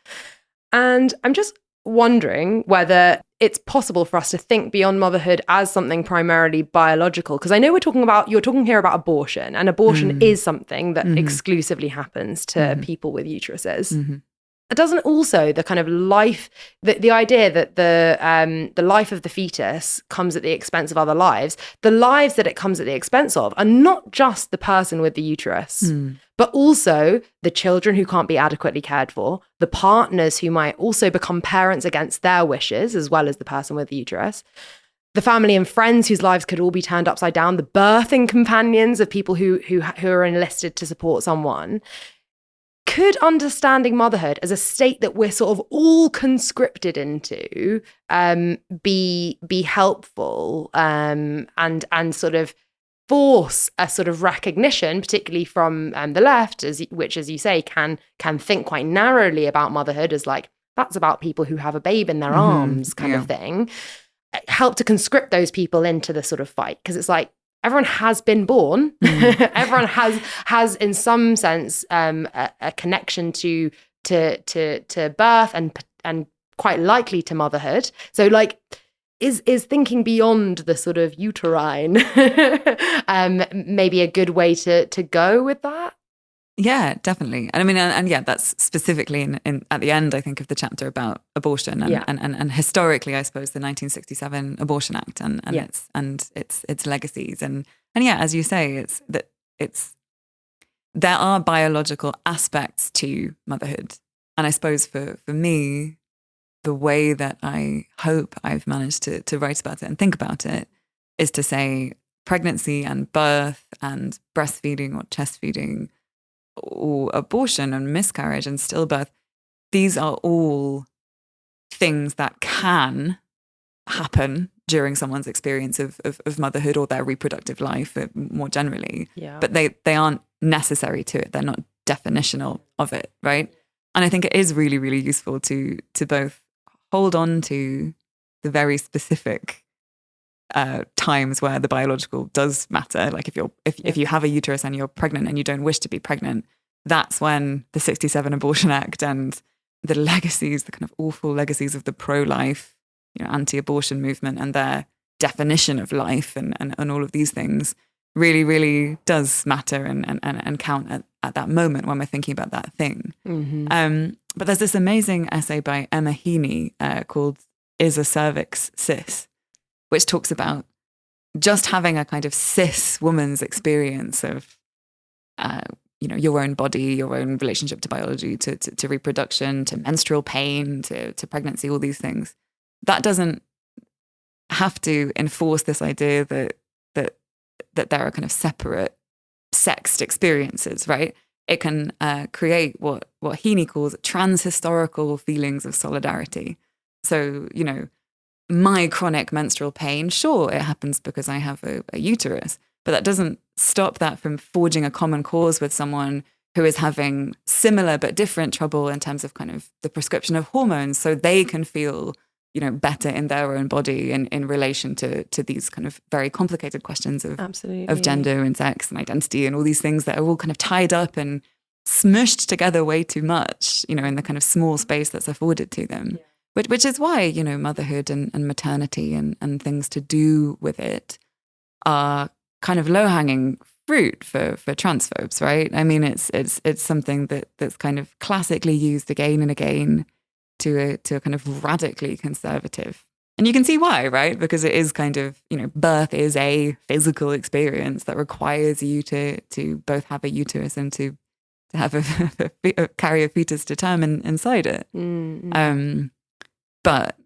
And I'm just wondering whether it's possible for us to think beyond motherhood as something primarily biological, because I know you're talking here about abortion, and abortion is something that exclusively happens to people with uteruses. It doesn't also the kind of life, the idea that the life of the fetus comes at the expense of other lives, the lives that it comes at the expense of are not just the person with the uterus, but also the children who can't be adequately cared for, the partners who might also become parents against their wishes, as well as the person with the uterus, the family and friends whose lives could all be turned upside down, the birthing companions of people who are enlisted to support someone. Could understanding motherhood as a state that we're sort of all conscripted into be helpful and sort of force a sort of recognition, particularly from the left, which, as you say, can think quite narrowly about motherhood as like, that's about people who have a babe in their arms kind of thing, help to conscript those people into the sort of fight, because it's like, everyone has been born. Everyone has in some sense a connection to birth and quite likely to motherhood. So like, is thinking beyond the sort of uterine maybe a good way to go with that? Yeah, definitely. And I mean, and yeah, that's specifically in at the end, I think, of the chapter about abortion and historically, I suppose, the 1967 Abortion Act and its legacies. And yeah, as you say, there are biological aspects to motherhood. And I suppose for me, the way that I hope I've managed to write about it and think about it is to say pregnancy and birth and breastfeeding or chest feeding or abortion and miscarriage and stillbirth, these are all things that can happen during someone's experience of motherhood or their reproductive life more generally. Yeah. But they aren't necessary to it. They're not definitional of it, right? And I think it is really, really useful to both hold on to the very specific times where the biological does matter. Like if you have a uterus and you're pregnant and you don't wish to be pregnant, that's when the 67 Abortion Act and the legacies, the kind of awful legacies of the pro-life, anti-abortion movement and their definition of life and all of these things really, really does matter and count at that moment when we're thinking about that thing. But there's this amazing essay by Emma Heaney called Is a Cervix Cis?, which talks about just having a kind of cis woman's experience of, your own body, your own relationship to biology, to reproduction, to menstrual pain, to pregnancy, all these things. That doesn't have to enforce this idea that there are kind of separate sexed experiences, right? It can create what Heaney calls transhistorical feelings of solidarity. So, my chronic menstrual pain, sure, it happens because I have a uterus, but that doesn't stop that from forging a common cause with someone who is having similar but different trouble in terms of kind of the prescription of hormones, so they can feel, better in their own body and in relation to these kind of very complicated questions of gender and sex and identity and all these things that are all kind of tied up and smushed together way too much, in the kind of small space that's afforded to them. Yeah. Which is why, motherhood and maternity and things to do with it are kind of low-hanging fruit for transphobes, right? I mean, it's something that's kind of classically used again and again to a kind of radically conservative. And you can see why, right? Because it is kind of, birth is a physical experience that requires you to both have a uterus and to have carry a fetus to term inside it. But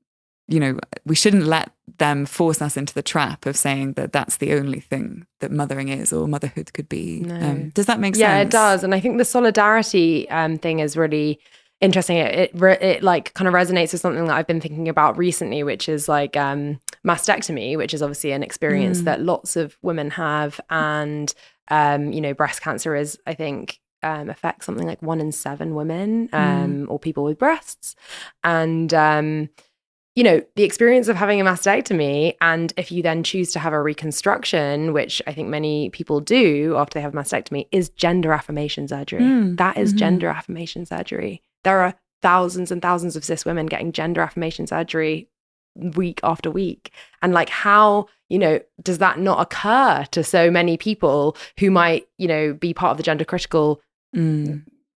we shouldn't let them force us into the trap of saying that that's the only thing that mothering is or motherhood could be. No. Does that make sense? Yeah, it does. And I think the solidarity thing is really interesting. It like kind of resonates with something that I've been thinking about recently, which is like mastectomy, which is obviously an experience that lots of women have. And, breast cancer is, I think, affects something like 1 in 7 women or people with breasts. And, the experience of having a mastectomy, and if you then choose to have a reconstruction, which I think many people do after they have a mastectomy, is gender affirmation surgery. That is gender affirmation surgery. There are thousands and thousands of cis women getting gender affirmation surgery week after week. And like, how, does that not occur to so many people who might, be part of the gender critical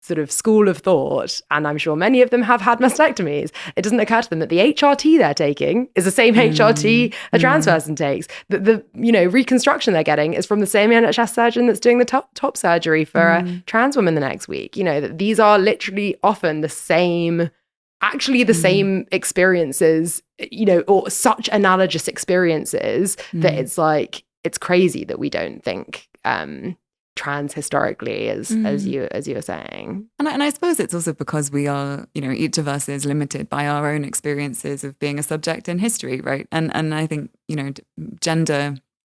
sort of school of thought, and I'm sure many of them have had mastectomies. It doesn't occur to them that the HRT they're taking is the same HRT a trans person takes. That the reconstruction they're getting is from the same NHS surgeon that's doing the top surgery for a trans woman the next week. That these are literally often the same experiences, or such analogous experiences that it's like, it's crazy that we don't think trans historically as you were saying. And I suppose it's also because we are, each of us is limited by our own experiences of being a subject in history, right? And I think, gender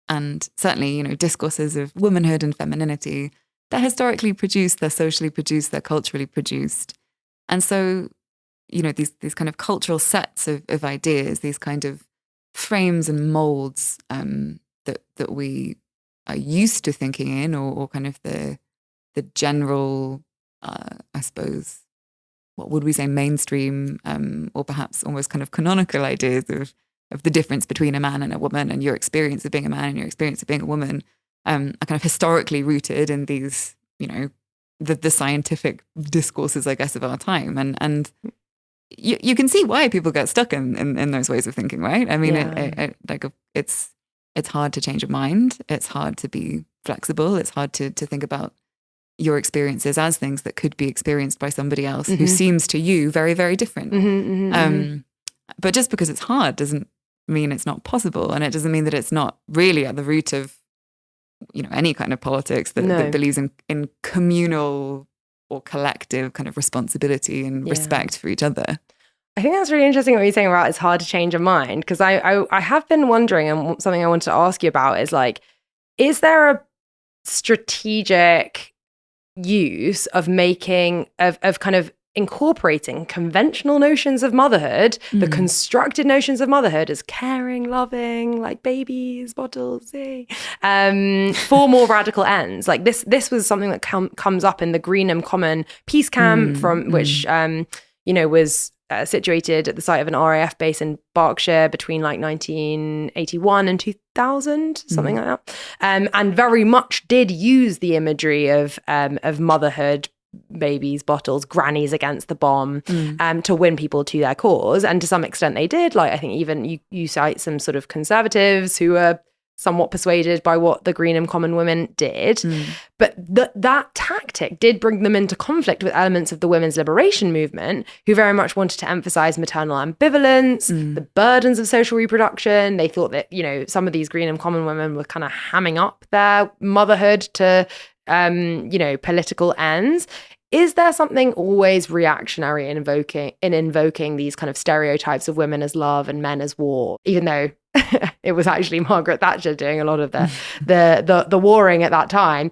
and certainly, discourses of womanhood and femininity, they're historically produced, they're socially produced, they're culturally produced. And so, these kind of cultural sets of ideas, these kind of frames and molds that we are used to thinking in, or kind of the general, I suppose, what would we say, mainstream, or perhaps almost kind of canonical ideas of the difference between a man and a woman, and your experience of being a man and your experience of being a woman, are kind of historically rooted in these, the scientific discourses, I guess, of our time, and you can see why people get stuck in those ways of thinking, right? I mean, it's hard to change your mind. It's hard to be flexible. It's hard to think about your experiences as things that could be experienced by somebody else who seems to you very, very different. But just because it's hard doesn't mean it's not possible. And it doesn't mean that it's not really at the root of, any kind of politics that believes in communal or collective kind of responsibility and respect for each other. I think that's really interesting what you're saying about it's hard to change your mind, because I have been wondering, and something I wanted to ask you about is like, is there a strategic use of kind of incorporating conventional notions of motherhood, the constructed notions of motherhood as caring, loving, like babies, bottles, for more radical ends? Like this was something that comes up in the Greenham Common peace camp, from which was situated at the site of an RAF base in Berkshire between like 1981 and 2000, something like that, and very much did use the imagery of motherhood, babies, bottles, grannies against the bomb, to win people to their cause. And to some extent they did. Like, I think even you cite some sort of conservatives who are somewhat persuaded by what the Greenham Common women did. But that tactic did bring them into conflict with elements of the women's liberation movement, who very much wanted to emphasize maternal ambivalence, the burdens of social reproduction. They thought that, some of these Greenham Common women were kind of hamming up their motherhood to, political ends. Is there something always reactionary in invoking these kind of stereotypes of women as love and men as war, even though it was actually Margaret Thatcher doing a lot of the warring at that time?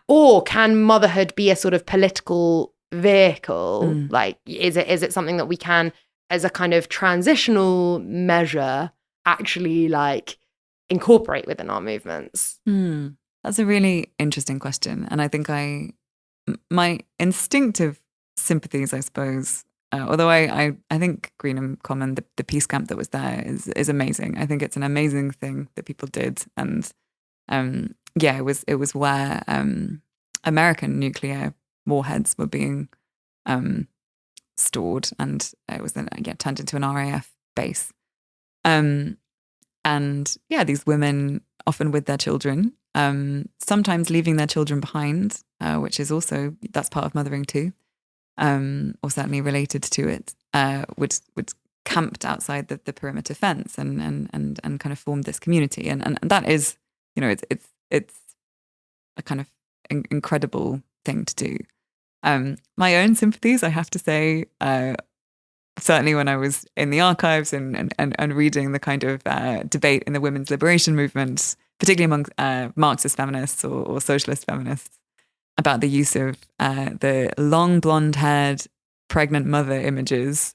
Or can motherhood be a sort of political vehicle? Like, is it something that we can, as a kind of transitional measure, actually like incorporate within our movements? That's a really interesting question. And I think my instinctive sympathies, I suppose, although I think Greenham Common, the peace camp that was there is amazing. I think it's an amazing thing that people did. And it was where American nuclear warheads were being stored, and it was then turned into an RAF base. And these women, often with their children, sometimes leaving their children behind, which is also, that's part of mothering too, or certainly related to it, would camped outside the perimeter fence and kind of formed this community. And that is, it's a kind of incredible thing to do. My own sympathies, I have to say, certainly when I was in the archives and reading the kind of debate in the women's liberation movement, particularly among Marxist feminists or socialist feminists, about the use of the long blonde-haired pregnant mother images.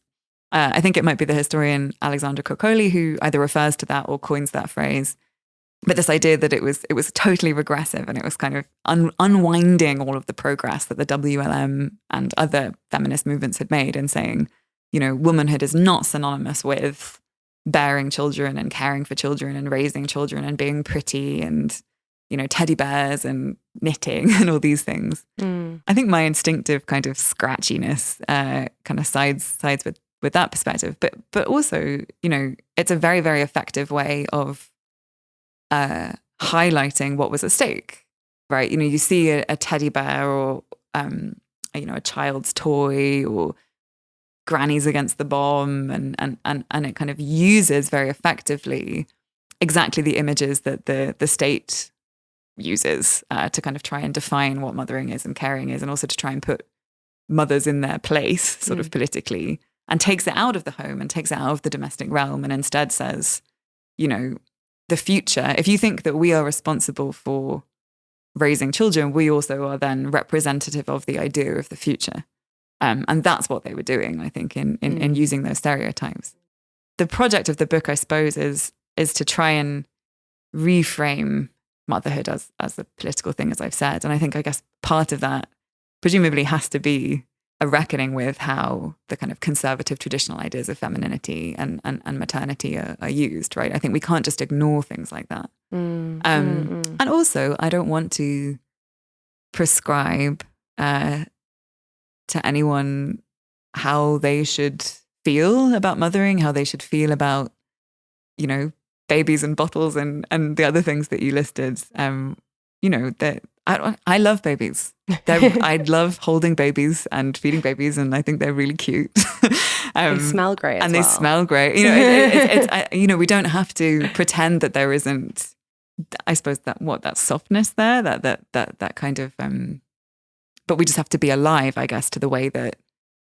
I think it might be the historian Alexandra Kokoli who either refers to that or coins that phrase. But this idea that it was totally regressive, and it was kind of unwinding all of the progress that the WLM and other feminist movements had made, and saying, womanhood is not synonymous with bearing children and caring for children and raising children and being pretty and, teddy bears and knitting and all these things. I think my instinctive kind of scratchiness kind of sides with that perspective. But also, it's a very, very effective way of highlighting what was at stake, right? You see a teddy bear or, a child's toy or grannies against the bomb, and it kind of uses very effectively exactly the images that the state uses to kind of try and define what mothering is and caring is, and also to try and put mothers in their place sort of politically, and takes it out of the home and takes it out of the domestic realm, and instead says, the future, if you think that we are responsible for raising children, we also are then representative of the idea of the future. And that's what they were doing, I think, in using those stereotypes. The project of the book, I suppose, is to try and reframe motherhood as a political thing, as I've said. And I guess part of that presumably has to be a reckoning with how the kind of conservative traditional ideas of femininity and maternity are used, right? I think we can't just ignore things like that. And also, I don't want to prescribe to anyone how they should feel about mothering, how they should feel about, babies and bottles and the other things that you listed. That I love babies. I love holding babies and feeding babies, and I think they're really cute. They smell great, and they smell great. It's we don't have to pretend that there isn't. I suppose that softness there, that kind of. But we just have to be alive, I guess, to the way that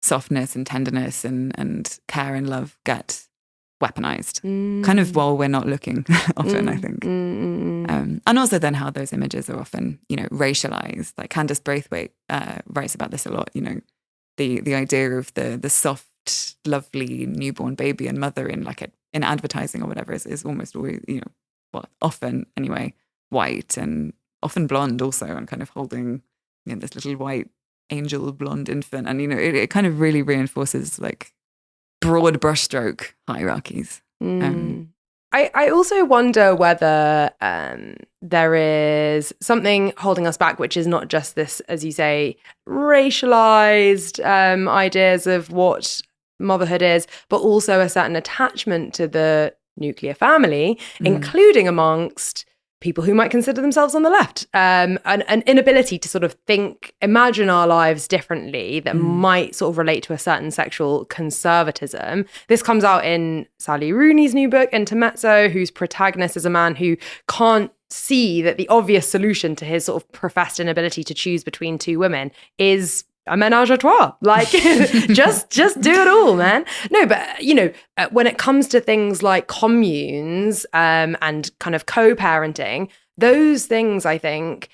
softness and tenderness and care and love get weaponized, kind of while we're not looking often, I think. And also then how those images are often, racialized. Like Candace Braithwaite writes about this a lot, the idea of the soft, lovely newborn baby and mother in advertising or whatever is almost always, often anyway, white and often blonde also, and kind of holding this little white angel blonde infant. And, it kind of really reinforces broad brushstroke hierarchies. I also wonder whether there is something holding us back, which is not just this, as you say, racialized ideas of what motherhood is, but also a certain attachment to the nuclear family, including amongst people who might consider themselves on the left, an inability to sort of imagine our lives differently that might sort of relate to a certain sexual conservatism. This comes out in Sally Rooney's new book, Intermezzo, whose protagonist is a man who can't see that the obvious solution to his sort of professed inability to choose between two women is a menage a trois. Just do it all, man. No, but when it comes to things like communes and kind of co-parenting, those things I think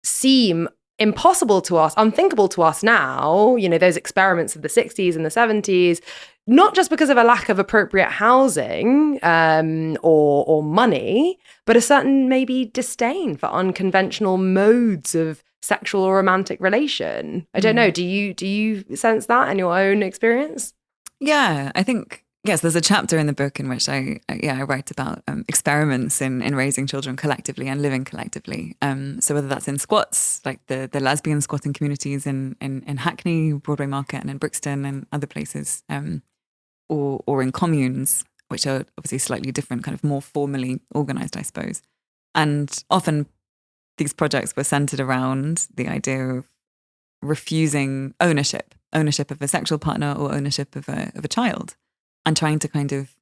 seem impossible to us, unthinkable to us now. Those experiments of the 60s and the 70s, not just because of a lack of appropriate housing or money, but a certain maybe disdain for unconventional modes of sexual or romantic relation. I don't know. Do you sense that in your own experience? Yeah, I think, yes, there's a chapter in the book in which I write about experiments in raising children collectively and living collectively. So whether that's in squats, like the lesbian squatting communities in Hackney, Broadway Market, and in Brixton and other places, or in communes, which are obviously slightly different, kind of more formally organized, I suppose. And often these projects were centered around the idea of refusing ownership of a sexual partner or ownership of a child, and trying to kind of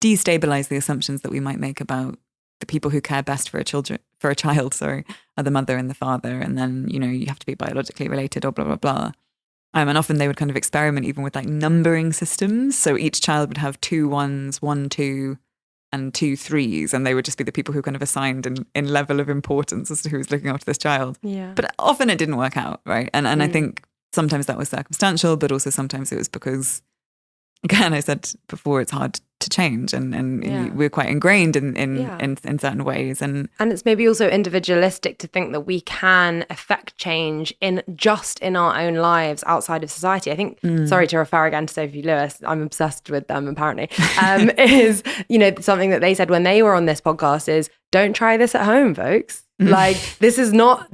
destabilize the assumptions that we might make about the people who care best for a child, are the mother and the father, and then, you know, you have to be biologically related or blah, blah, blah. And often they would kind of experiment even with like numbering systems. So each child would have 2 1s, 1 2, and 2 3s, and they would just be the people who kind of assigned in level of importance as to who was looking after this child. Yeah. But often it didn't work out, right? And I think sometimes that was circumstantial, but also sometimes it was because, again, I said before, it's hard to change, and we're quite ingrained in certain ways, and it's maybe also individualistic to think that we can affect change in our own lives outside of society. I think, sorry to refer again to Sophie Lewis, I'm obsessed with them apparently, is, you know, something that they said when they were on this podcast is, don't try this at home, folks. Like, this is not,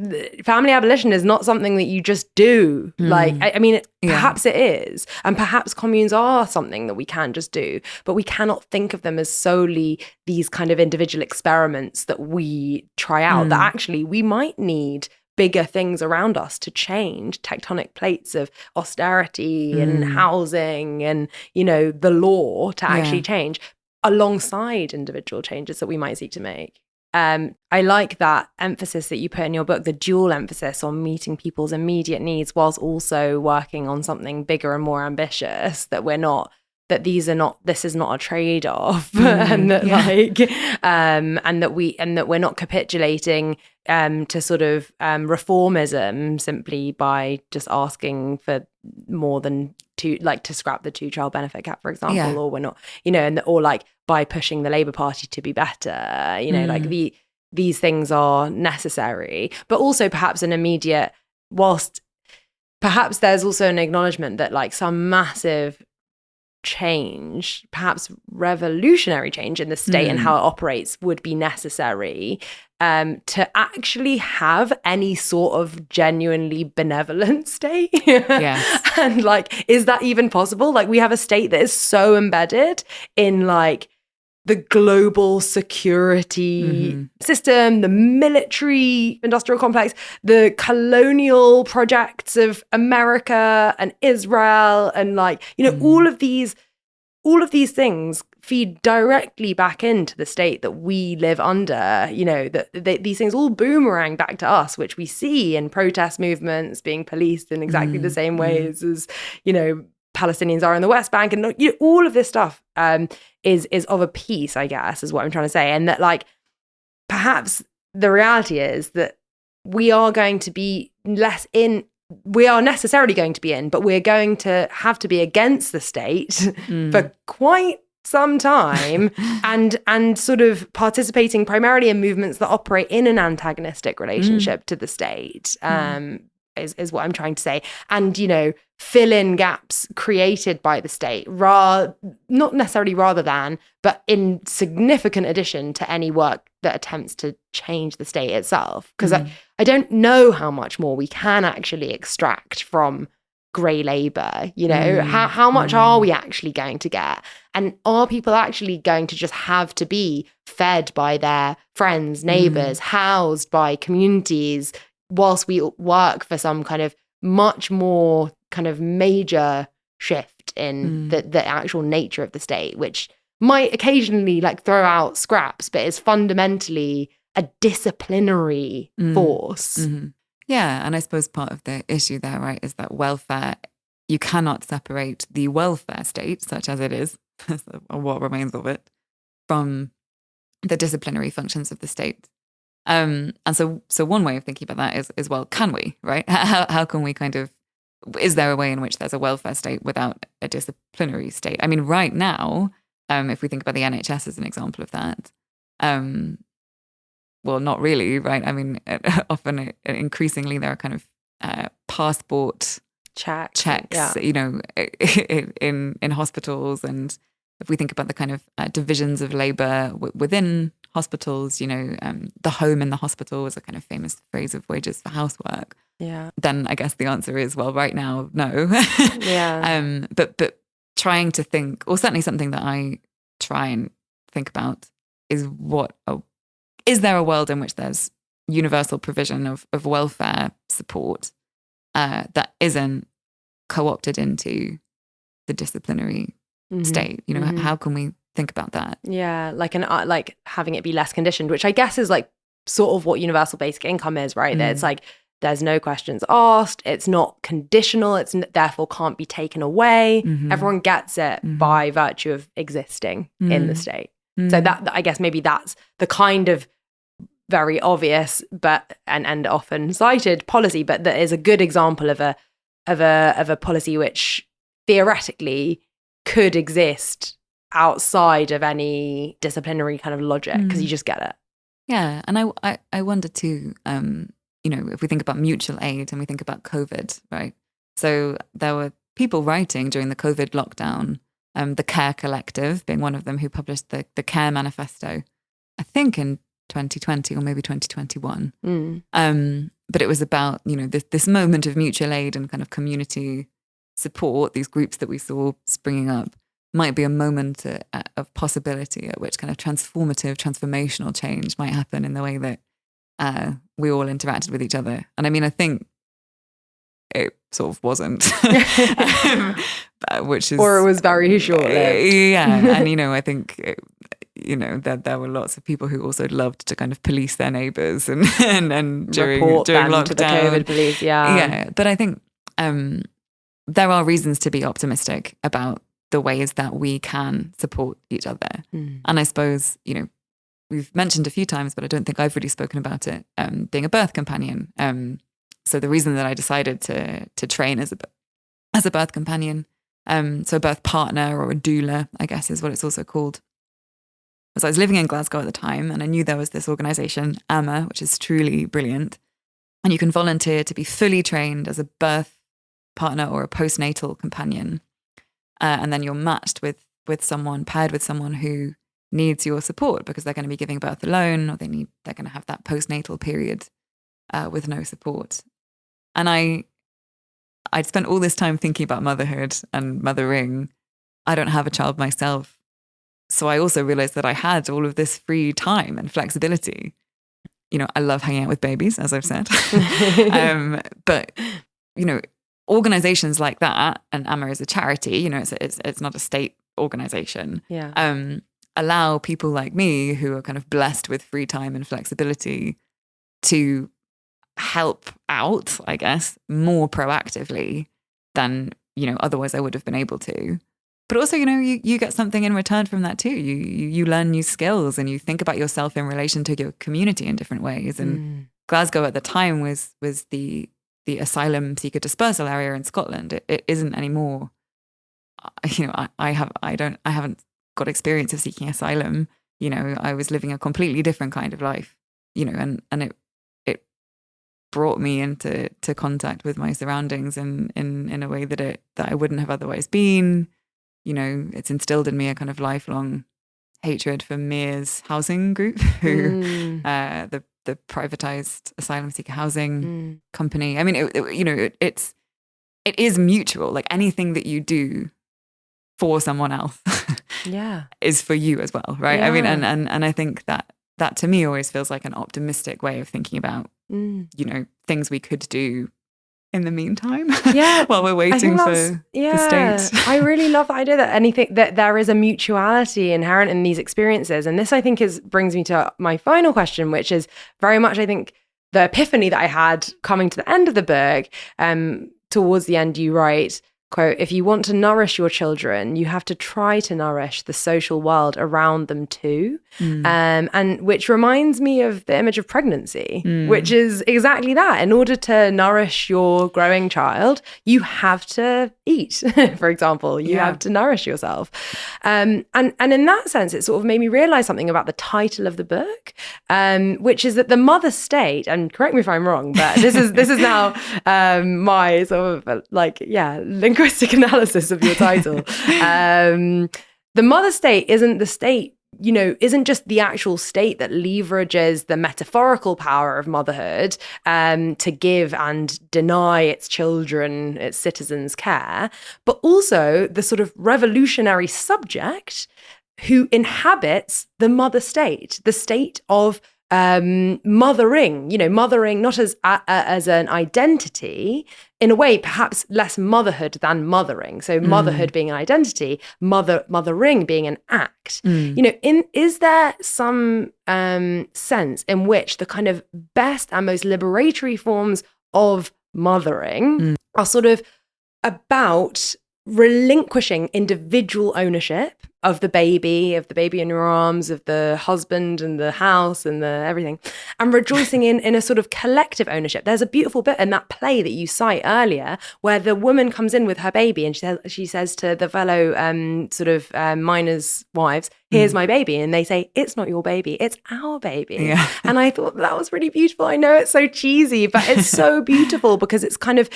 family abolition is not something that you just do. Like, I mean, perhaps it is. And perhaps communes are something that we can just do, but we cannot think of them as solely these kind of individual experiments that we try out, that actually we might need bigger things around us to change tectonic plates of austerity and housing and, you know, the law to actually change alongside individual changes that we might seek to make. I like that emphasis that you put in your book, the dual emphasis on meeting people's immediate needs whilst also working on something bigger and more ambitious, this is not a trade-off, and that and that we're not capitulating to sort of reformism simply by just asking for more than 2, like to scrap the 2-child benefit cap, for example, or we're not, you know, or like by pushing the Labour Party to be better, you know, like these things are necessary, but also perhaps an immediate, whilst perhaps there's also an acknowledgement that like some massive change, perhaps revolutionary change in the state and how it operates would be necessary to actually have any sort of genuinely benevolent state. And like, is that even possible? Like, we have a state that is so embedded in like the global security system, the military industrial complex, the colonial projects of America and Israel, and like, you know, all of these things feed directly back into the state that we live under, you know, that these things all boomerang back to us, which we see in protest movements being policed in exactly the same ways as, you know, Palestinians are in the West Bank, and you know, all of this stuff is of a piece, I guess, is what I'm trying to say. And that like, perhaps the reality is that we are going to be we are necessarily going to be in, but we're going to have to be against the state for quite some time and sort of participating primarily in movements that operate in an antagonistic relationship to the state. Is what I'm trying to say. And, you know, fill in gaps created by the state, not necessarily rather than, but in significant addition to any work that attempts to change the state itself. Because I don't know how much more we can actually extract from grey labour, you know, how much are we actually going to get? And are people actually going to just have to be fed by their friends, neighbours, housed by communities, whilst we work for some kind of much more kind of major shift in the actual nature of the state, which might occasionally like throw out scraps, but is fundamentally a disciplinary force. Yeah, and I suppose part of the issue there, right, is that welfare, you cannot separate the welfare state, such as it is, or what remains of it, from the disciplinary functions of the state. And so one way of thinking about that is well, can we, right? How can we kind of, is there a way in which there's a welfare state without a disciplinary state? I mean, right now, if we think about the NHS as an example of that, well, not really, right? I mean, often, increasingly, there are kind of passport checks, you know, in hospitals. And if we think about the kind of divisions of labour within hospitals, you know, the home in the hospital is a kind of famous phrase of wages for housework. Yeah. Then I guess the answer is, well, right now, no. Yeah. But trying to think, or certainly something that I try and think about, is is there a world in which there's universal provision of welfare support that isn't co-opted into the disciplinary state. You know, how can we think about that? Yeah, like having it be less conditioned, which I guess is like sort of what universal basic income is, right? That it's like there's no questions asked, it's not conditional, it's therefore can't be taken away. Everyone gets it by virtue of existing in the state. So that, I guess maybe that's the kind of very obvious but and often cited policy, but that is a good example of a policy which theoretically could exist outside of any disciplinary kind of logic, because you just get it. Yeah, and I wonder too, you know, if we think about mutual aid and we think about COVID, right? So there were people writing during the COVID lockdown, the Care Collective being one of them, who published the Care Manifesto, I think in 2020 or maybe 2021. But it was about, you know, this moment of mutual aid and kind of community support, these groups that we saw springing up, might be a moment of possibility at which kind of transformational change might happen in the way that we all interacted with each other. And I mean, I think it sort of wasn't, which is... Or it was very short-lived. Yeah, and, you know, I think... you know, that there were lots of people who also loved to kind of police their neighbours and during lockdown to the COVID police, yeah. But I think there are reasons to be optimistic about the ways that we can support each other. And I suppose, you know, we've mentioned a few times, but I don't think I've really spoken about it, being a birth companion. So the reason that I decided to train as a birth companion, so a birth partner or a doula, I guess is what it's also called, was I was living in Glasgow at the time, and I knew there was this organisation, AMA, which is truly brilliant. And you can volunteer to be fully trained as a birth partner or a postnatal companion. And then you're matched with someone, paired with someone who needs your support because they're going to be giving birth alone, or they're going to have that postnatal period with no support. And I'd spent all this time thinking about motherhood and mothering. I don't have a child myself. So I also realized that I had all of this free time and flexibility. You know, I love hanging out with babies, as I've said. But, you know, organizations like that, and AMA is a charity, you know, it's not a state organization, allow people like me who are kind of blessed with free time and flexibility to help out, I guess, more proactively than, you know, otherwise I would have been able to. But also, you know, you get something in return from that too. You learn new skills and you think about yourself in relation to your community in different ways. And Glasgow at the time was the asylum seeker dispersal area in Scotland. It isn't anymore. You know, I haven't got experience of seeking asylum. You know, I was living a completely different kind of life. You know, and it brought me into contact with my surroundings in a way that I wouldn't have otherwise been. You know, it's instilled in me a kind of lifelong hatred for Mears Housing Group, who the privatized asylum seeker housing company. I mean, it is mutual. Like anything that you do for someone else, is for you as well, right? Yeah. I mean, and I think that to me always feels like an optimistic way of thinking about, you know, things we could do in the meantime, while we're waiting for the state. I really love the idea that there is a mutuality inherent in these experiences. And this, I think, brings me to my final question, which is very much, I think, the epiphany that I had coming to the end of the book. Towards the end, you write, quote, "If you want to nourish your children, you have to try to nourish the social world around them too." And which reminds me of the image of pregnancy, which is exactly that. In order to nourish your growing child, you have to eat, for example. You have to nourish yourself. And in that sense, it sort of made me realize something about the title of the book, which is that the mother state, and correct me if I'm wrong, but this is now my sort of linguistic analysis of your title. The mother state isn't the state, you know, isn't just the actual state that leverages the metaphorical power of motherhood to give and deny its children, its citizens care, but also the sort of revolutionary subject who inhabits the mother state, the state of mothering, mothering not as an identity, in a way, perhaps less motherhood than mothering. So motherhood being an identity, mothering being an act. Is there some sense in which the kind of best and most liberatory forms of mothering are sort of about relinquishing individual ownership of the baby in your arms, of the husband and the house and the everything, and rejoicing in a sort of collective ownership? There's a beautiful bit in that play that you cite earlier where the woman comes in with her baby and she says to the fellow miners' wives, here's my baby. And they say, it's not your baby, it's our baby. Yeah. And I thought that was really beautiful. I know it's so cheesy, but it's so beautiful because it's kind of,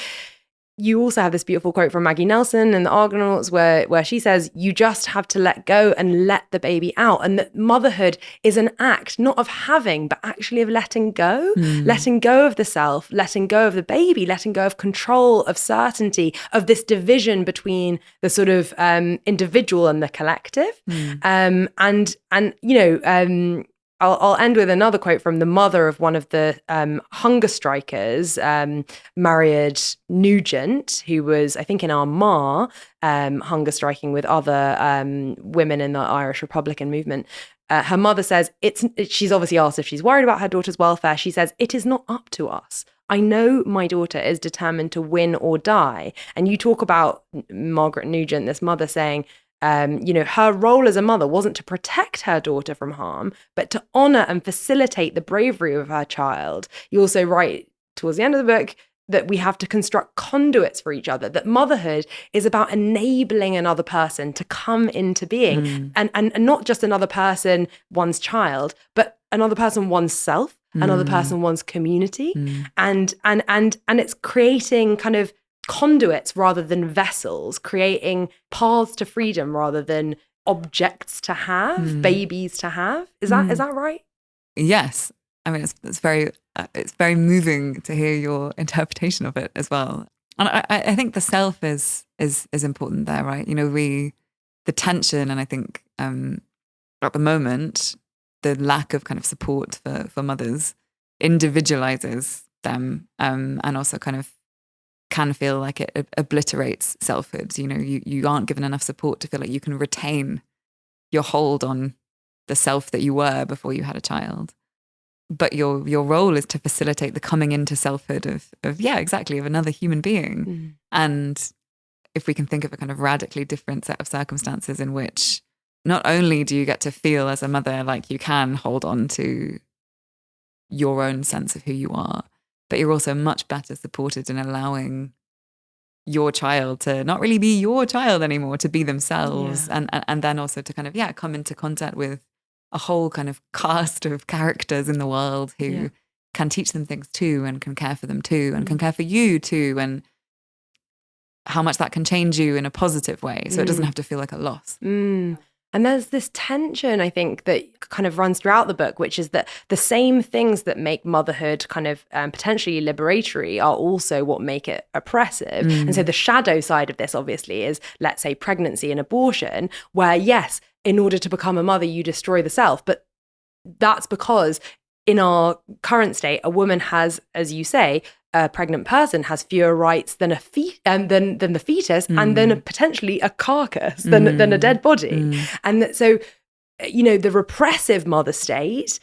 you also have this beautiful quote from Maggie Nelson in The Argonauts where she says, you just have to let go and let the baby out. And that motherhood is an act, not of having, but actually of letting go, letting go of the self, letting go of the baby, letting go of control, of certainty, of this division between the sort of individual and the collective. I'll end with another quote from the mother of one of the hunger strikers, Marriott Nugent, who was, I think, in Armagh, hunger striking with other women in the Irish Republican movement. Her mother says, she's obviously asked if she's worried about her daughter's welfare. She says, it is not up to us. I know my daughter is determined to win or die. And you talk about Margaret Nugent, this mother, saying, her role as a mother wasn't to protect her daughter from harm, but to honor and facilitate the bravery of her child. You also write towards the end of the book that we have to construct conduits for each other, that motherhood is about enabling another person to come into being, and not just another person, one's child, but another person, oneself, another person, one's community. And it's creating kind of conduits rather than vessels, creating paths to freedom rather than objects to have, babies to have. Is that right? Yes. I mean, it's very moving to hear your interpretation of it as well. And I think the self is important there, right? The tension, and I think at the moment, the lack of kind of support for mothers individualizes them, and also kind of can feel like it obliterates selfhood. You aren't given enough support to feel like you can retain your hold on the self that you were before you had a child. But your role is to facilitate the coming into selfhood of another human being. And if we can think of a kind of radically different set of circumstances in which not only do you get to feel as a mother like you can hold on to your own sense of who you are, but you're also much better supported in allowing your child to not really be your child anymore, to be themselves, and then also to kind of come into contact with a whole kind of cast of characters in the world who can teach them things too, and can care for them too, and can care for you too, and how much that can change you in a positive way, so it doesn't have to feel like a loss. And there's this tension, I think, that kind of runs throughout the book, which is that the same things that make motherhood kind of potentially liberatory are also what make it oppressive. And so the shadow side of this, obviously, is, let's say, pregnancy and abortion, where, yes, in order to become a mother, you destroy the self. But that's because in our current state, a woman has, as you say, a pregnant person has fewer rights than than the fetus, and then potentially a carcass, than a dead body. And so, the repressive mother state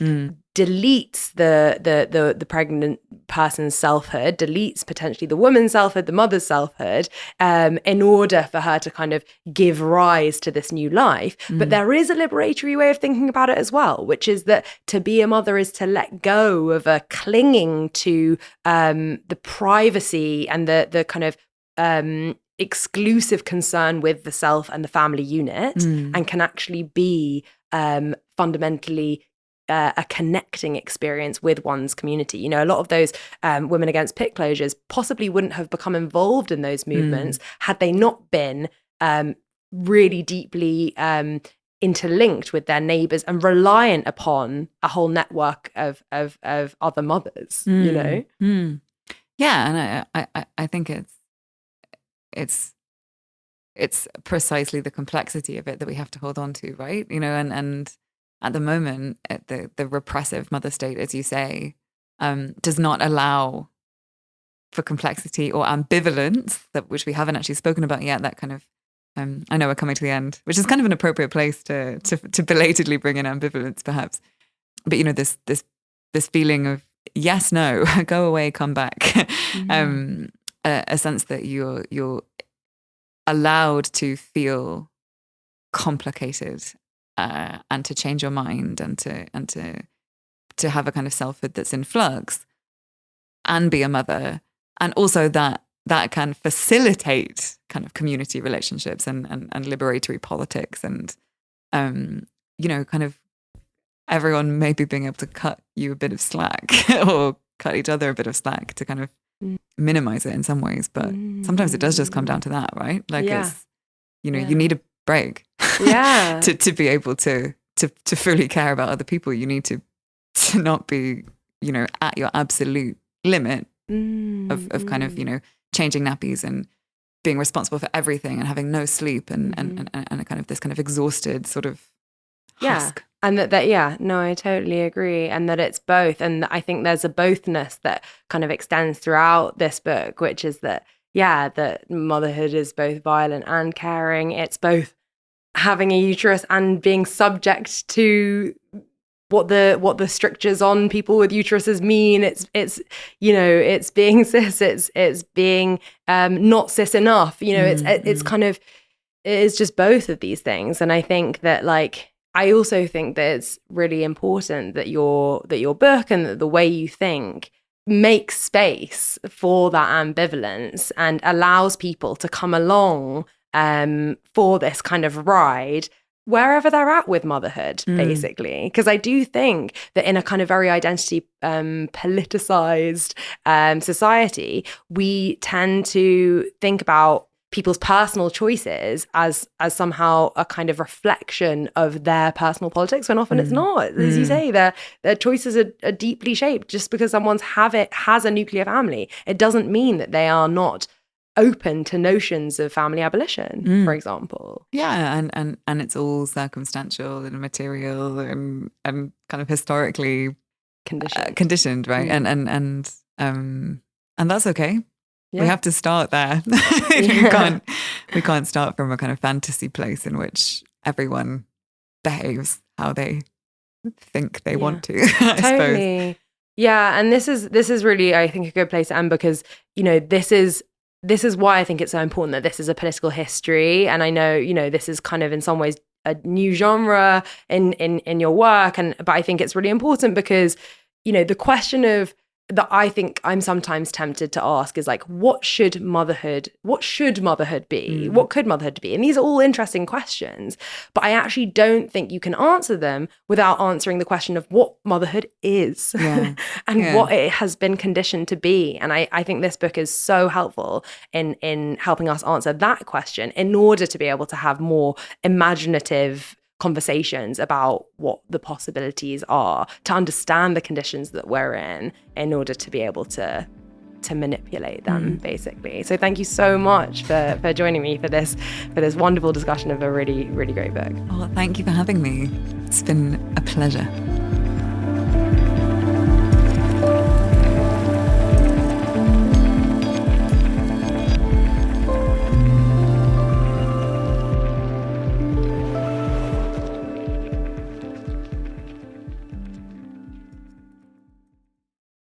deletes the pregnant person's selfhood, deletes potentially the woman's selfhood, the mother's selfhood, in order for her to kind of give rise to this new life. But there is a liberatory way of thinking about it as well, which is that to be a mother is to let go of a clinging to the privacy and the kind of exclusive concern with the self and the family unit, and can actually be fundamentally a connecting experience with one's community. A lot of those women against pit closures possibly wouldn't have become involved in those movements had they not been really deeply interlinked with their neighbours and reliant upon a whole network of other mothers. Yeah, and I think it's precisely the complexity of it that we have to hold on to, right? And at the moment, the repressive mother state, as you say, does not allow for complexity or ambivalence, which we haven't actually spoken about yet. That kind of, I know we're coming to the end, which is kind of an appropriate place to belatedly bring in ambivalence, perhaps. But this feeling of yes, no, go away, come back, a sense that you're allowed to feel complicated and to change your mind and to have a kind of selfhood that's in flux and be a mother, and also that can facilitate kind of community relationships and liberatory politics and kind of everyone maybe being able to cut you a bit of slack or cut each other a bit of slack to kind of minimize it in some ways. But sometimes it does just come down to that, right? Like it's, you need a break to be able to fully care about other people. You need to not be, at your absolute limit of kind of, changing nappies and being responsible for everything and having no sleep and a kind of this kind of exhausted sort of husk. And I totally agree. And that it's both. And I think there's a bothness that kind of extends throughout this book, which is that motherhood is both violent and caring. It's both having a uterus and being subject to what the strictures on people with uteruses mean. It's being cis, it's being not cis enough. It's kind of, it is just both of these things. And I think that I also think that it's really important that your book and that the way you think makes space for that ambivalence and allows people to come along for this kind of ride wherever they're at with motherhood, basically. Because I do think that in a kind of very identity politicized society, we tend to think about people's personal choices as somehow a kind of reflection of their personal politics, when often it's not. As you say, their choices are deeply shaped. Just because someone's has a nuclear family, it doesn't mean that they are not open to notions of family abolition, for example. Yeah, and it's all circumstantial and material and kind of historically conditioned, right? And that's okay. Yeah. We have to start there. We can't start from a kind of fantasy place in which everyone behaves how they think they want to. I suppose. Yeah, and this is really, I think, a good place to end, because this is why I think it's so important that this is a political history. And I know this is kind of in some ways a new genre in your work, but I think it's really important because the question of that I think I'm sometimes tempted to ask is what should motherhood be? What could motherhood be? And these are all interesting questions, but I actually don't think you can answer them without answering the question of what motherhood is and what it has been conditioned to be. And I think this book is so helpful in helping us answer that question in order to be able to have more imaginative conversations about what the possibilities are, to understand the conditions that we're in order to be able to manipulate them, basically. So thank you so much for joining me for this wonderful discussion of a really, really great book. Oh, thank you for having me. It's been a pleasure.